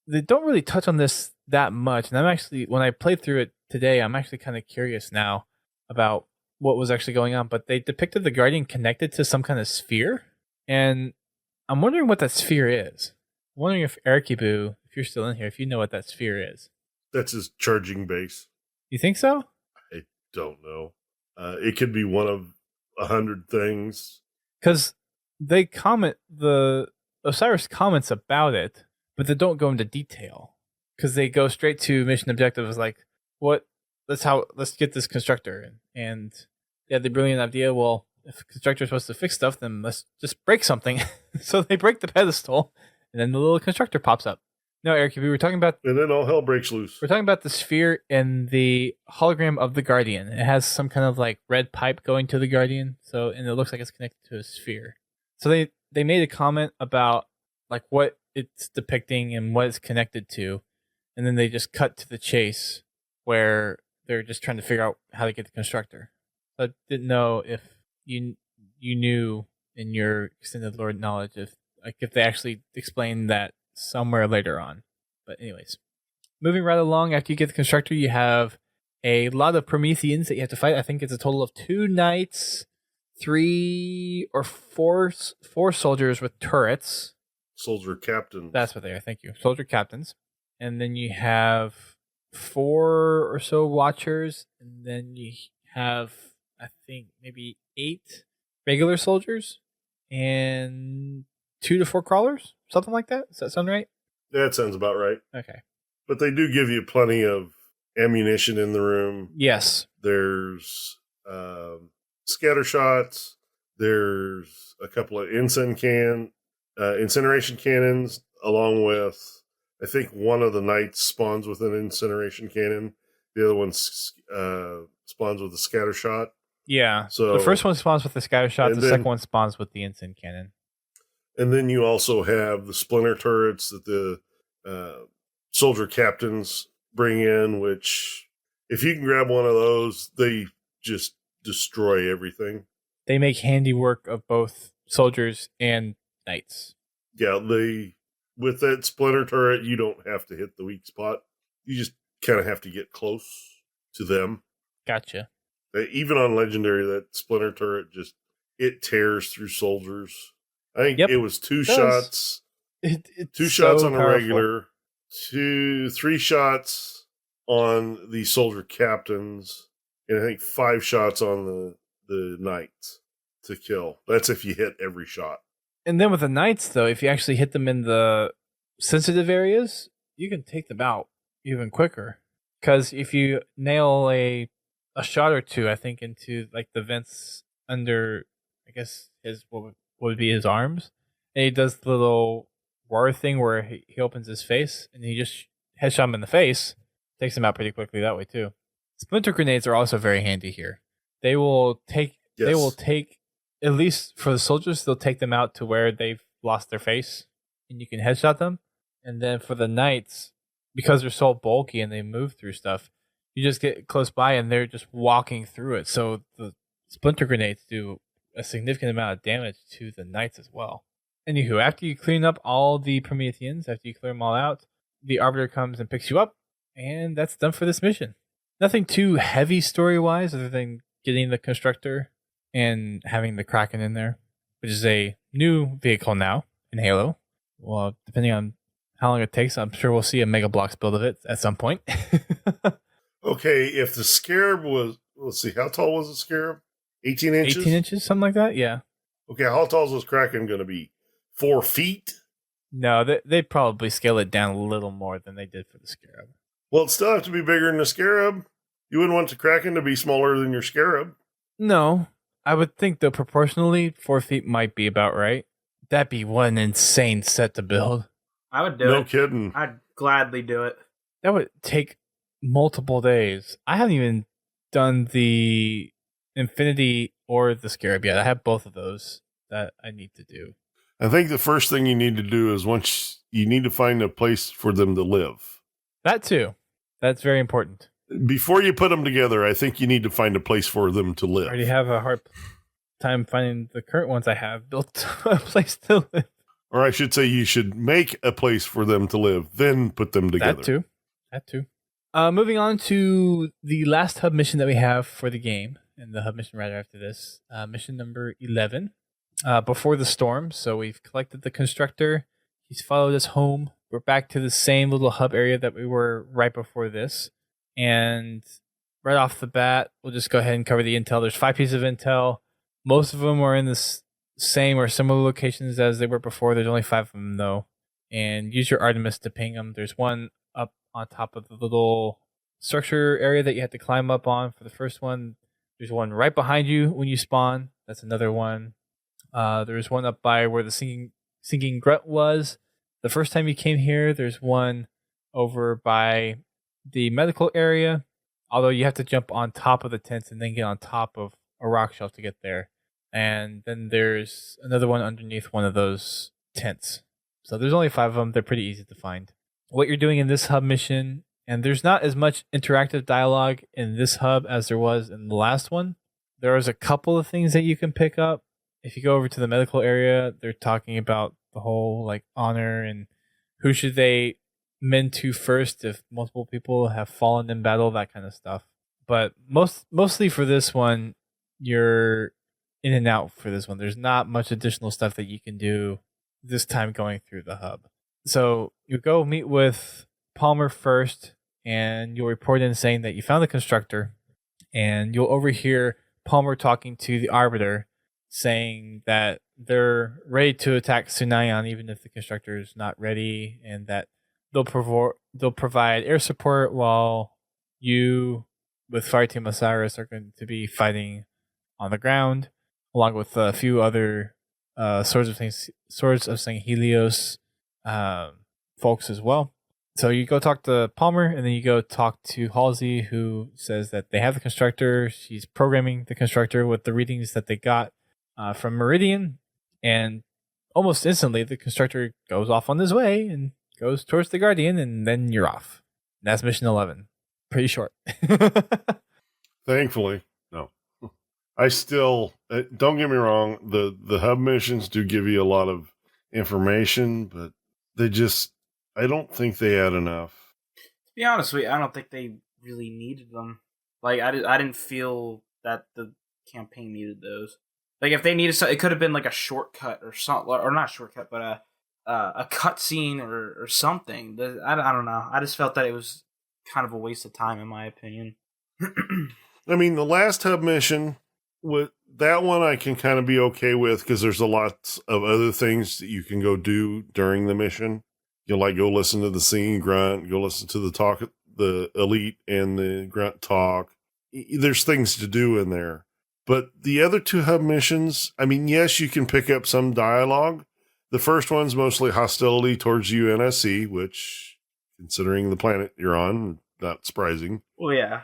they don't really touch on this that much. And I'm actually, when I played through it today, I'm actually kind of curious now about what was actually going on. But they depicted the Guardian connected to some kind of sphere. And I'm wondering what that sphere is. I'm wondering if Erikibu, if you're still in here, if you know what that sphere is. That's his charging base. You think so? I don't know. It could be one of 100 things. Because the Osiris comments about it, but they don't go into detail. Because they go straight to mission objectives like, let's get this constructor in. And they had the brilliant idea, well, if constructor is supposed to fix stuff, then let's just break something. So they break the pedestal, and then the little constructor pops up. No, Eric, we were talking about... And then all hell breaks loose. We're talking about the sphere and the hologram of the Guardian. It has some kind of like red pipe going to the Guardian, and it looks like it's connected to a sphere. So they made a comment about like what it's depicting and what it's connected to, and then they just cut to the chase where they're just trying to figure out how to get the constructor. So I didn't know if you knew in your extended lore knowledge if they actually explained that somewhere later on. But anyways, moving right along, after you get the constructor, you have a lot of Prometheans that you have to fight. I think it's a total of 2 knights, 3 or 4 soldiers with turrets. Soldier captains. That's what they are. Thank you. Soldier captains. And then you have 4 or so watchers, and then you have, I think, maybe 8 regular soldiers and 2 to 4 crawlers, something like that. Does that sound right? That sounds about right. Okay. But they do give you plenty of ammunition in the room. Yes. There's scatter shots. There's a couple of incineration cannons, along with, I think one of the knights spawns with an incineration cannon. The other one spawns with a scatter shot. Yeah. So the first one spawns with the scatter shot. The second one spawns with the incin cannon. And then you also have the splinter turrets that the soldier captains bring in, which if you can grab one of those, they just destroy everything. They make handiwork of both soldiers and knights. Yeah, with that splinter turret, you don't have to hit the weak spot. You just kind of have to get close to them. Gotcha. Even on Legendary, that splinter turret it tears through soldiers. I think it was 2 shots. It's 2 shots on a regular, 3 shots on the soldier captains, and I think 5 shots on the knights to kill. That's if you hit every shot. And then with the knights, though, if you actually hit them in the sensitive areas, you can take them out even quicker. Because if you nail a shot or 2, I think, into like the vents under, I guess, what would be his arms, and he does the little war thing where he opens his face and he just headshot him in the face, takes him out pretty quickly that way too. Splinter grenades are also very handy here. They will take at least for the soldiers, they'll take them out to where they've lost their face and you can headshot them. And then for the knights, because they're so bulky and they move through stuff, you just get close by and they're just walking through it. So the splinter grenades do a significant amount of damage to the knights as well. Anywho, after you clean up all the Prometheans, after you clear them all out, the Arbiter comes and picks you up, And that's done for this mission. Nothing too heavy story-wise other than getting the constructor and having the Kraken in there, which is a new vehicle now in Halo. Well, depending on how long it takes, I'm sure we'll see a Mega Bloks build of it at some point. Okay, if the Scarab was, let's see, how tall was the Scarab? 18 inches? 18 inches, something like that, yeah. Okay, how tall is this Kraken going to be? 4 feet? No, they'd probably scale it down a little more than they did for the Scarab. Well, it'd still have to be bigger than the Scarab. You wouldn't want the Kraken to be smaller than your Scarab. No, I would think, though, proportionally, 4 feet might be about right. That'd be one insane set to build. I would do it. No kidding. I'd gladly do it. That would take multiple days. I haven't even done the Infinity or the Scarab yet. I have both of those that I need to do. I think the first thing you need to do is once you need to find a place for them to live. That too. That's very important. Before you put them together, I think you need to find a place for them to live. I already have a hard time finding the current ones I have built a place to live. Or I should say you should make a place for them to live, then put them together. That too. Moving on to the last hub mission that we have for the game, and the hub mission right after this, mission number 11, Before the Storm. So we've collected the constructor. He's followed us home. We're back to the same little hub area that we were right before this. And right off the bat, we'll just go ahead and cover the intel. There's 5 pieces of intel. Most of them are in the same or similar locations as they were before. There's only 5 of them, though. And use your Artemis to ping them. There's one up on top of the little structure area that you have to climb up on for the first one. There's one right behind you when you spawn. That's another one. There's one up by where the singing grunt was the first time you came here. There's one over by the medical area, although you have to jump on top of the tents and then get on top of a rock shelf to get there. And then there's another one underneath one of those tents. So there's only 5 of them. They're pretty easy to find. What you're doing in this hub mission, and there's not as much interactive dialogue in this hub as there was in the last one. There is a couple of things that you can pick up. If you go over to the medical area, they're talking about the whole like honor and who should they mend to first if multiple people have fallen in battle, that kind of stuff. But mostly for this one, you're in and out for this one. There's not much additional stuff that you can do this time going through the hub. So you go meet with Palmer first, and you'll report in saying that you found the constructor, and you'll overhear Palmer talking to the Arbiter, saying that they're ready to attack Sunayan even if the constructor is not ready, and that they'll provide air support while you with Fireteam Osiris are going to be fighting on the ground, along with a few other Swords of Sanghelios folks as well. So you go talk to Palmer, and then you go talk to Halsey, who says that they have the constructor. She's programming the constructor with the readings that they got from Meridian, and almost instantly the constructor goes off on his way and goes towards the Guardian, and then you're off. That's mission 11. Pretty short. Thankfully, no. I still, don't get me wrong, the hub missions do give you a lot of information, but I don't think they add enough. To be honest with you, I don't think they really needed them. Like, I didn't feel that the campaign needed those. Like, if they needed it could have been like a shortcut or something, or not a shortcut, but a cutscene or something. I don't know. I just felt that it was kind of a waste of time, in my opinion. I mean, the last hub mission, with that one I can kind of be okay with because there's a lot of other things that you can go do during the mission. You'll like go listen to the singing grunt, go listen to the elite and the grunt talk. There's things to do in there. But the other 2 hub missions, I mean, yes, you can pick up some dialogue. The first one's mostly hostility towards UNSC, which, considering the planet you're on, not surprising. Well, yeah.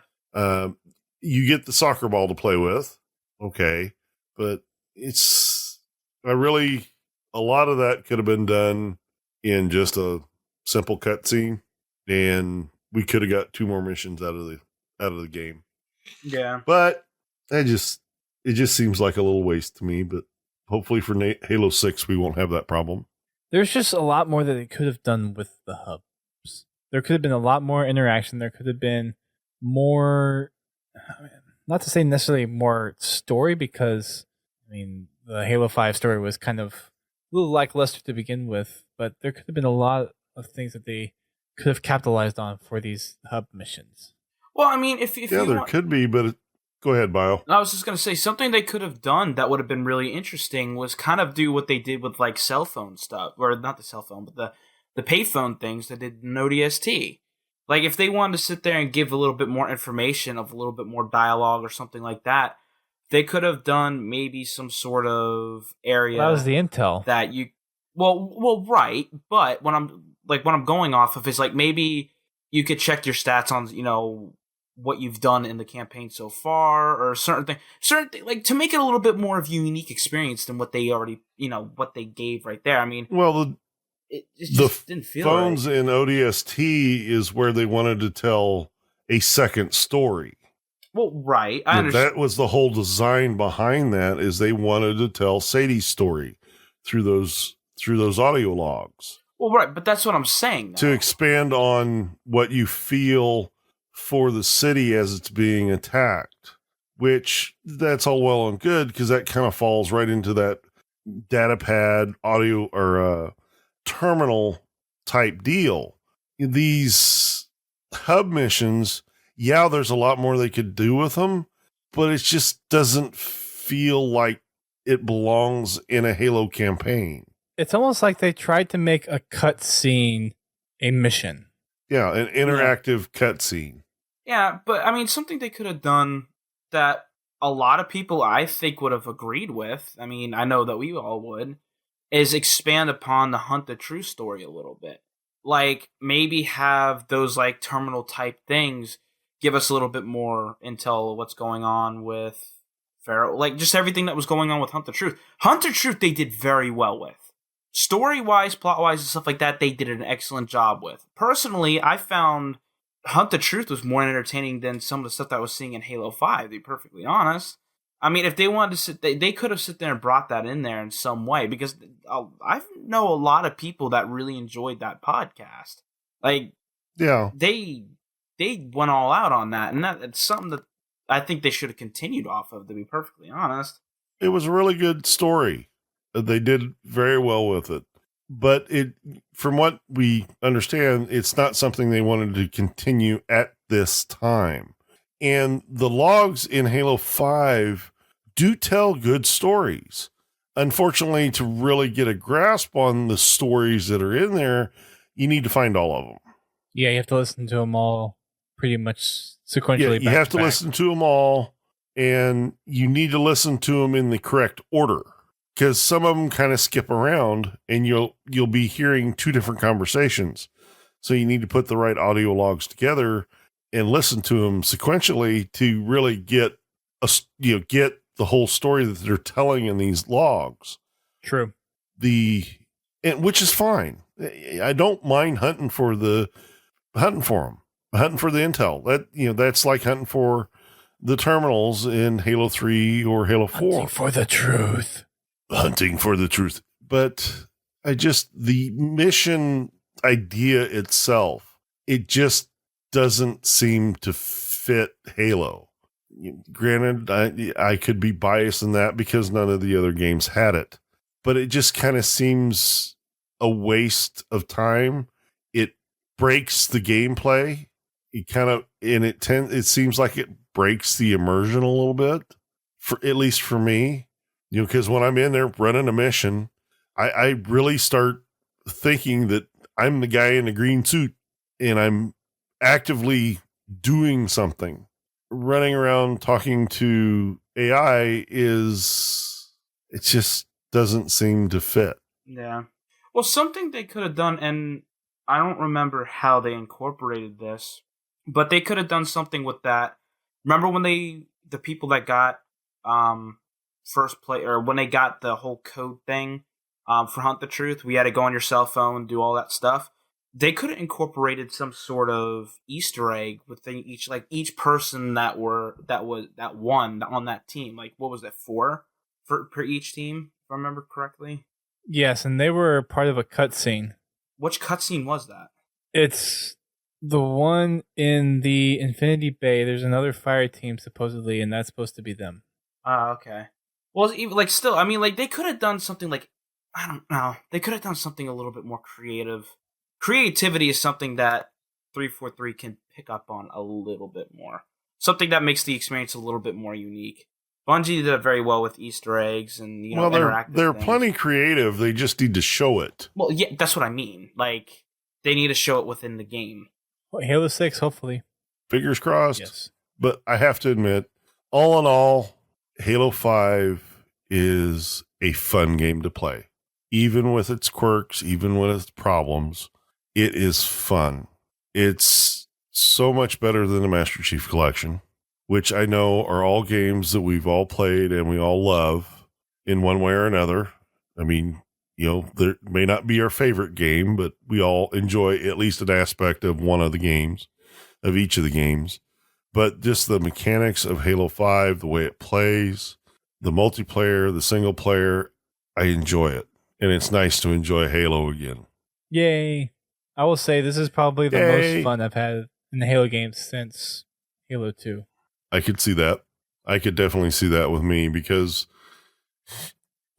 You get the soccer ball to play with. Okay. But a lot of that could have been done in just a simple cutscene, and we could have got 2 more missions out of the game. Yeah. But it just seems like a little waste to me, but hopefully for Halo 6 we won't have that problem. There's just a lot more that they could have done with the hubs. there could have been a lot more interaction. There could have been more, not to say necessarily more story, because I mean the Halo 5 story was kind of a little lackluster to begin with, but there could have been a lot of things that they could have capitalized on for these hub missions. Well, I mean, if there could be, but go ahead, Bio. I was just going to say, something they could have done that would have been really interesting was kind of do what they did with, like, cell phone stuff. Or not the cell phone, but the payphone things that did in ODST. Like, if they wanted to sit there and give a little bit more information, of a little bit more dialogue or something like that, they could have done maybe some sort of area... That was the intel. That you... Well, right, but what I'm going off of is, like, maybe you could check your stats on, you know, what you've done in the campaign so far, or certain thing, like, to make it a little bit more of a unique experience than what they already, you know, what they gave right there. I mean, well, it just didn't feel phones right. in ODST is where they wanted to tell a second story. Well, right, I understand. That was the whole design behind that, is they wanted to tell Sadie's story through those audio logs. Well, right, but that's what I'm saying, though. To expand on what you feel for the city as it's being attacked, which that's all well and good, because that kind of falls right into that data pad audio or terminal type deal. These hub missions, yeah, there's a lot more they could do with them, but it just doesn't feel like it belongs in a Halo campaign. It's almost like they tried to make a cutscene a mission. Yeah, an interactive cutscene. Yeah, but I mean, something they could have done that a lot of people, I think, would have agreed with, I mean, I know that we all would, is expand upon the Hunt the Truth story a little bit. Like, maybe have those, like, terminal type things give us a little bit more intel of what's going on with Pharaoh. Like, just everything that was going on with Hunt the Truth. Hunt the Truth they did very well with. Story-wise, plot-wise, and stuff like that, they did an excellent job with. Personally, I found Hunt the Truth was more entertaining than some of the stuff that I was seeing in Halo 5, to be perfectly honest. I mean, if they wanted to they could have sit there and brought that in there in some way, because I know a lot of people that really enjoyed that podcast. Like, yeah, they went all out on that, and it's something that I think they should have continued off of, to be perfectly honest. It was a really good story. They did very well with it. But from what we understand, it's not something they wanted to continue at this time. And the logs in Halo 5 do tell good stories. Unfortunately, to really get a grasp on the stories that are in there, you need to find all of them. Yeah, you have to listen to them all pretty much sequentially. Yeah, you have to listen to them all, and you need to listen to them in the correct order, because some of them kind of skip around, and you'll be hearing two different conversations. So you need to put the right audio logs together and listen to them sequentially to really get the whole story that they're telling in these logs. True. Which is fine. I don't mind hunting for them, hunting for the intel. That's like hunting for the terminals in Halo 3 or Halo 4. Hunting for the truth. But the mission idea itself, it just doesn't seem to fit Halo. Granted, I could be biased in that because none of the other games had it, but it just kind of seems a waste of time. It breaks the gameplay. It seems like it breaks the immersion a little bit, at least for me. Because when I'm in there running a mission, I really start thinking that I'm the guy in the green suit and I'm actively doing something. Running around talking to AI it just doesn't seem to fit. Yeah. Well, something they could have done, and I don't remember how they incorporated this, but they could have done something with that. Remember when the people that got first play, or when they got the whole code thing for Hunt the Truth, we had to go on your cell phone, do all that stuff. They could have incorporated some sort of Easter egg within each person that won on that team. Like, what was that, 4 per each team, if I remember correctly? Yes, and they were part of a cutscene. Which cutscene was that? It's The one in the Infinity Bay, there's another fire team supposedly, and that's supposed to be them. Okay. Well, even like still, I mean, like they could have done something like I don't know. They could have done something a little bit more creative. Creativity is something that 343 can pick up on a little bit more. Something that makes the experience a little bit more unique. Bungie did it very well with Easter eggs and interactive they're things. Plenty creative. They just need to show it. Well, yeah, that's what I mean. Like they need to show it within the game. Well, Halo 6, hopefully. Fingers crossed. Yes. But I have to admit, all in all, Halo 5 is a fun game to play. Even with its quirks, even with its problems, it is fun. It's so much better than the Master Chief Collection, which I know are all games that we've all played and we all love in one way or another. I mean, there may not be our favorite game, but we all enjoy at least an aspect of one of the games, of each of the games. But just the mechanics of Halo 5, the way it plays, the multiplayer, the single player, I enjoy it. And it's nice to enjoy Halo again. Yay. I will say this is probably the most fun I've had in the Halo games since Halo 2. I could see that. I could definitely see that with me because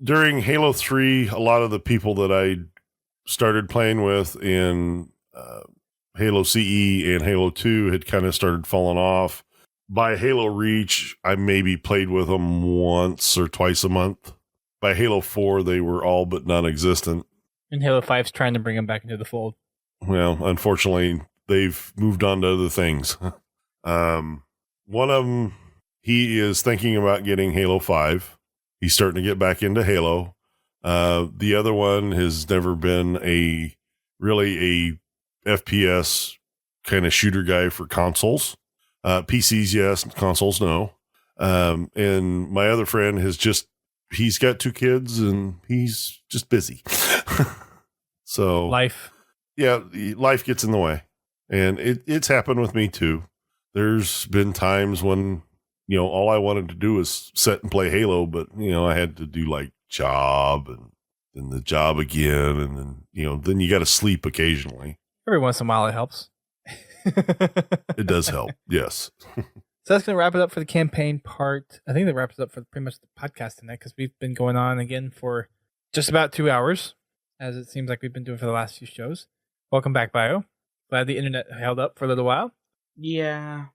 during Halo 3, a lot of the people that I started playing with in Halo CE and Halo 2 had kind of started falling off. By Halo Reach, I maybe played with them once or twice a month. By Halo 4, they were all but non-existent. And Halo 5's trying to bring them back into the fold. Well, unfortunately, they've moved on to other things. One of them, he is thinking about getting Halo 5. He's starting to get back into Halo. The other one has never been a FPS kind of shooter guy for consoles. PCs, yes. Consoles, no. And my other friend he's got 2 kids and he's just busy. So life. Yeah, life gets in the way. And it's happened with me too. There's been times when, all I wanted to do was sit and play Halo, but, I had to do like job and then the job again. And then, then you got to sleep occasionally. Every once in a while it helps. It does help. Yes. So that's going to wrap it up for the campaign part. I think that wraps it up for pretty much the podcast tonight because we've been going on again for just about 2 hours, as it seems like we've been doing for the last few shows. Welcome back, Bio. Glad the internet held up for a little while. Yeah.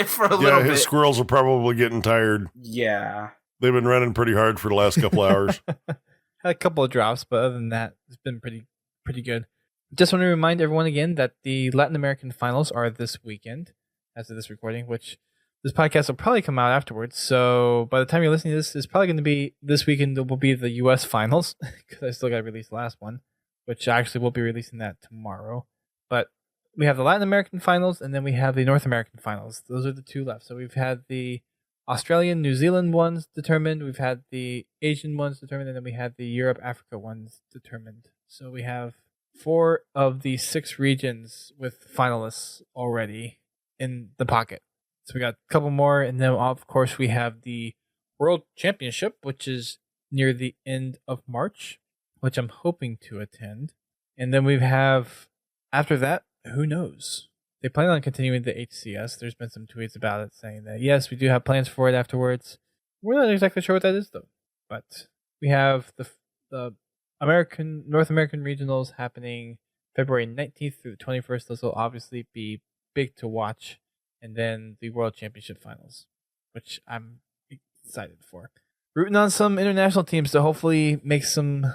For a little bit. His squirrels are probably getting tired. Yeah. They've been running pretty hard for the last couple hours. Had a couple of drops, but other than that, it's been pretty good. Just want to remind everyone again that the Latin American finals are this weekend, as of this recording, which this podcast will probably come out afterwards. So by the time you're listening to this, it's probably going to be this weekend. Will be the U.S. finals because I still got to release the last one, which actually we'll be releasing that tomorrow. But we have the Latin American finals, and then we have the North American finals. Those are the 2 left. So we've had the Australian, New Zealand ones determined. We've had the Asian ones determined, and then we had the Europe, Africa ones determined. So we have 4 of the 6 regions with finalists already in the pocket. So we got a couple more, and then of course we have the World Championship, which is near the end of March, which I'm hoping to attend. And then we have, after that, who knows? They plan on continuing the HCS. There's been some tweets about it saying that, yes, we do have plans for it afterwards. We're not exactly sure what that is, though. But we have the North American regionals happening February 19th through the 21st. Those will obviously be big to watch. And then the World Championship finals, which I'm excited for. Rooting on some international teams to hopefully make some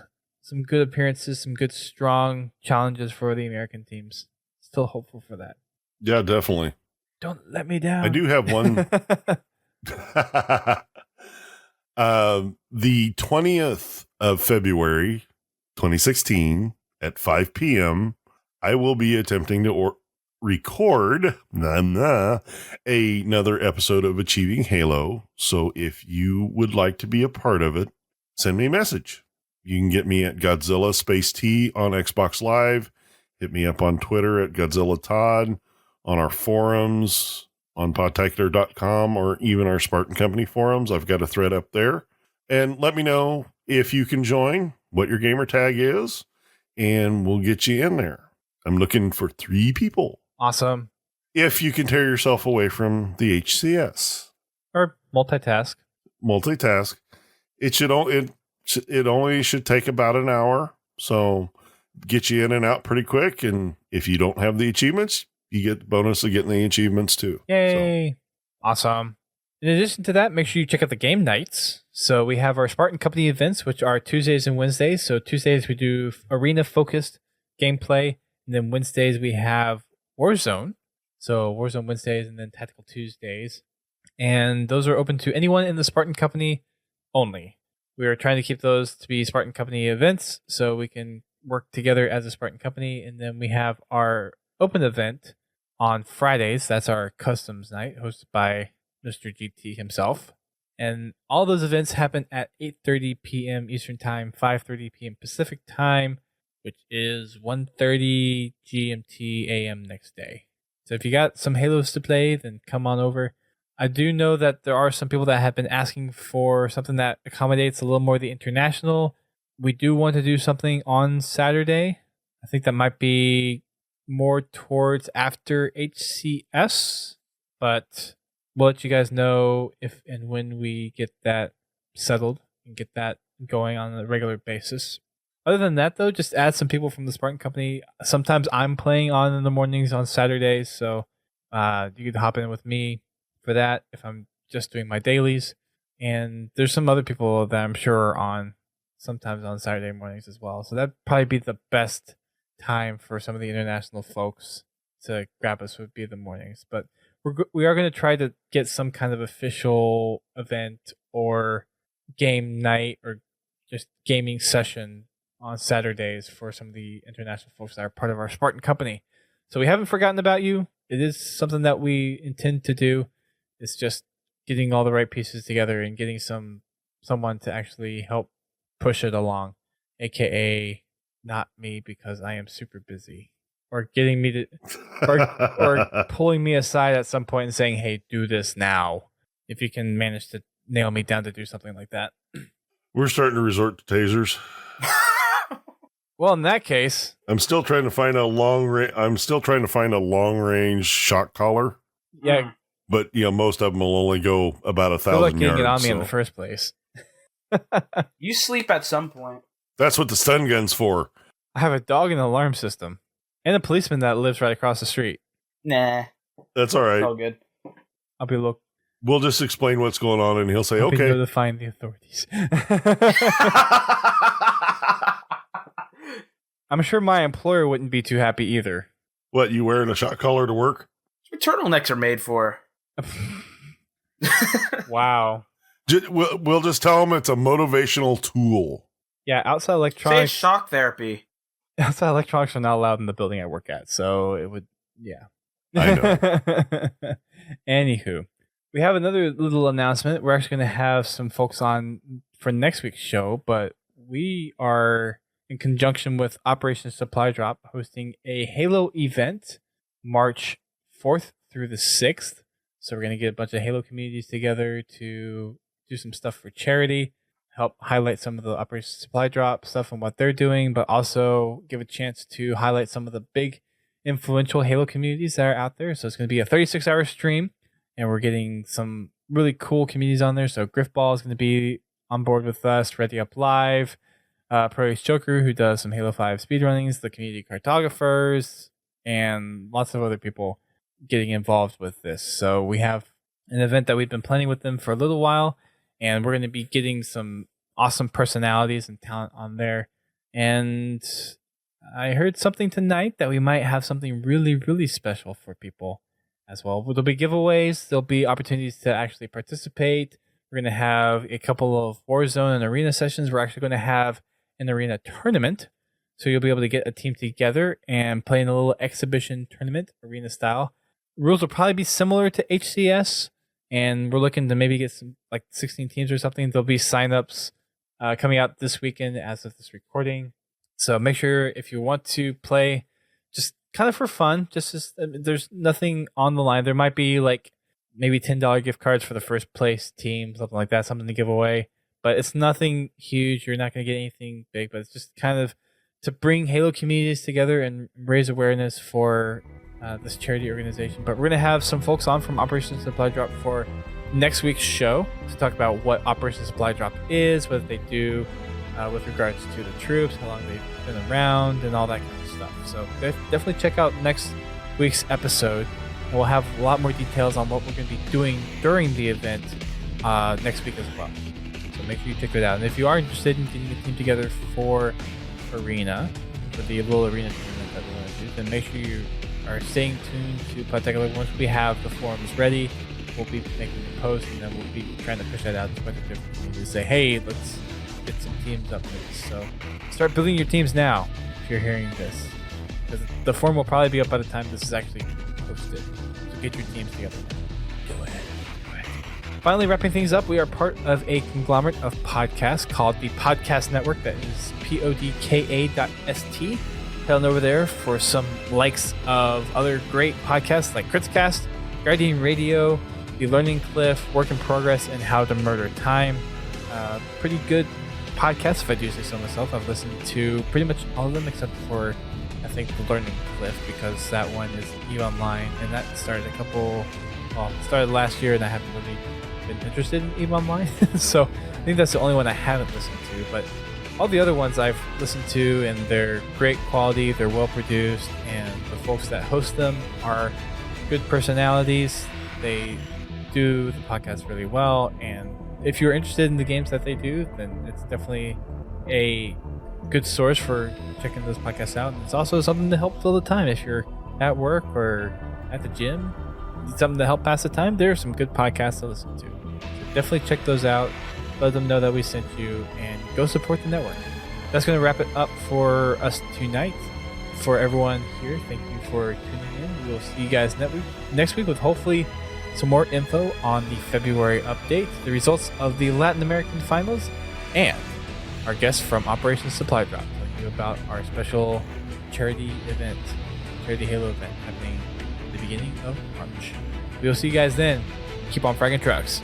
good appearances, some good, strong challenges for the American teams. Still hopeful for that. Yeah, definitely. Don't let me down. I do have one. The 20th of February, 2016 at 5 p.m., I will be attempting to record another episode of Achieving Halo. So if you would like to be a part of it, send me a message. You can get me at Godzilla Space T on Xbox Live. Hit me up on Twitter at Godzilla Todd, on our forums on Podtacular.com, or even our Spartan Company forums. I've got a thread up there. And let me know if you can join, what your gamer tag is, and we'll get you in there. I'm looking for 3 people. Awesome. If you can tear yourself away from the HCS. Or multitask. It only should take about an hour. So get you in and out pretty quick. And if you don't have the achievements, you get the bonus of getting the achievements too. Yay. So. Awesome. In addition to that, make sure you check out the game nights. So we have our Spartan Company events, which are Tuesdays and Wednesdays. So Tuesdays we do arena-focused gameplay. And then Wednesdays we have Warzone. So Warzone Wednesdays and then Tactical Tuesdays. And those are open to anyone in the Spartan Company only. We are trying to keep those to be Spartan Company events so we can work together as a Spartan Company. And then we have our open event on Fridays. That's our customs night hosted by Mr. GT himself. And all those events happen at 8:30 p.m. Eastern Time, 5:30 p.m. Pacific Time, which is 1:30 GMT AM next day. So if you got some Halos to play, then come on over. I do know that there are some people that have been asking for something that accommodates a little more of the international. We do want to do something on Saturday. I think that might be more towards after HCS, but we'll let you guys know if and when we get that settled and get that going on a regular basis. Other than that, though, just add some people from the Spartan Company. Sometimes I'm playing on in the mornings on Saturdays, so you can hop in with me for that if I'm just doing my dailies. And there's some other people that I'm sure are on sometimes on Saturday mornings as well. So that'd probably be the best time for some of the international folks to grab us would be the mornings. But we are going to try to get some kind of official event or game night or just gaming session on Saturdays for some of the international folks that are part of our Spartan Company. So we haven't forgotten about you. It is something that we intend to do. It's just getting all the right pieces together and getting someone to actually help push it along, aka not me because I am super busy, or getting me to, or pulling me aside at some point and saying, "Hey, do this now." If you can manage to nail me down to do something like that, we're starting to resort to tasers. Well, in that case, I'm still trying to find a long range shock collar. Yeah. But most of them will only go about 1,000 yards. Good luck getting it on me in the first place. You sleep at some point. That's what the stun gun's for. I have a dog and an alarm system, and a policeman that lives right across the street. Nah, that's all right. It's all good. I'll be look. We'll just explain what's going on, and he'll say, I'll "Okay." Be notifying the authorities. I'm sure my employer wouldn't be too happy either. What, you wearing a shock collar to work? What turtlenecks are made for. Wow. We'll just tell them it's a motivational tool. Yeah, outside electronics. Say shock therapy. Outside electronics are not allowed in the building I work at, so it would, yeah. I know. Anywho, we have another little announcement. We're actually going to have some folks on for next week's show, but we are, in conjunction with Operation Supply Drop, hosting a Halo event March 4th through the 6th. So we're going to get a bunch of Halo communities together to do some stuff for charity, help highlight some of the Operation Supply Drop stuff and what they're doing, but also give a chance to highlight some of the big influential Halo communities that are out there. So it's going to be a 36-hour stream, and we're getting some really cool communities on there. So Grifball is going to be on board with us, Ready Up Live, Pro Ace Joker, who does some Halo 5 speedrunnings, the community cartographers, and lots of other people getting involved with this. So we have an event that we've been planning with them for a little while, and we're going to be getting some awesome personalities and talent on there. And I heard something tonight that we might have something really, really special for people as well. There'll be giveaways. There'll be opportunities to actually participate. We're going to have a couple of Warzone and arena sessions. We're actually going to have an arena tournament. So you'll be able to get a team together and play in a little exhibition tournament, arena style. Rules will probably be similar to HCS, and we're looking to maybe get some like 16 teams or something. There'll be signups coming out this weekend as of this recording. So make sure if you want to play, just kind of for fun, there's nothing on the line. There might be like maybe $10 gift cards for the first place team, something like that, something to give away. But it's nothing huge. You're not going to get anything big, but it's just kind of to bring Halo communities together and raise awareness for this charity organization. But we're going to have some folks on from Operation Supply Drop for next week's show to talk about what Operation Supply Drop is, what they do with regards to the troops, how long they've been around, and all that kind of stuff. So definitely check out next week's episode, and we'll have a lot more details on what we're going to be doing during the event next week as well. So make sure you check it out. And if you are interested in getting a team together for Arena, for the little Arena tournament that we're going to do, then make sure you are staying tuned to Podtacular. Once we have the forums ready, we'll be making a post, and then we'll be trying to push that out to a bunch of different teams to say, hey, let's get some teams up for this. So start building your teams now if you're hearing this, because the forum will probably be up by the time this is actually posted. So get your teams together now. Go ahead. Finally, wrapping things up, we are part of a conglomerate of podcasts called the Podcast Network. That is podka.st. Head on over there for some likes of other great podcasts like Critscast, Guardian Radio, The Learning Cliff, Work in Progress, and How to Murder Time. Pretty good podcasts, if I do say so myself. I've listened to pretty much all of them except for, I think, The Learning Cliff, because that one is EVE Online, and that started started last year, and I haven't really been interested in EVE Online. So I think that's the only one I haven't listened to, but all the other ones I've listened to, and they're great quality, they're well produced, and the folks that host them are good personalities. They do the podcast really well, and if you're interested in the games that they do, then it's definitely a good source for checking those podcasts out. And it's also something to help fill the time if you're at work or at the gym. Need something to help pass the time. There are some good podcasts to listen to. So definitely check those out. Let them know that we sent you, and go support the network. That's going to wrap it up for us tonight. For everyone here, thank you for tuning in. We'll see you guys next week with hopefully some more info on the February update, the results of the Latin American finals, and our guests from Operation Supply Drop telling you about our special charity Halo event happening at the beginning of March. We'll see you guys then. Keep on fragging trucks.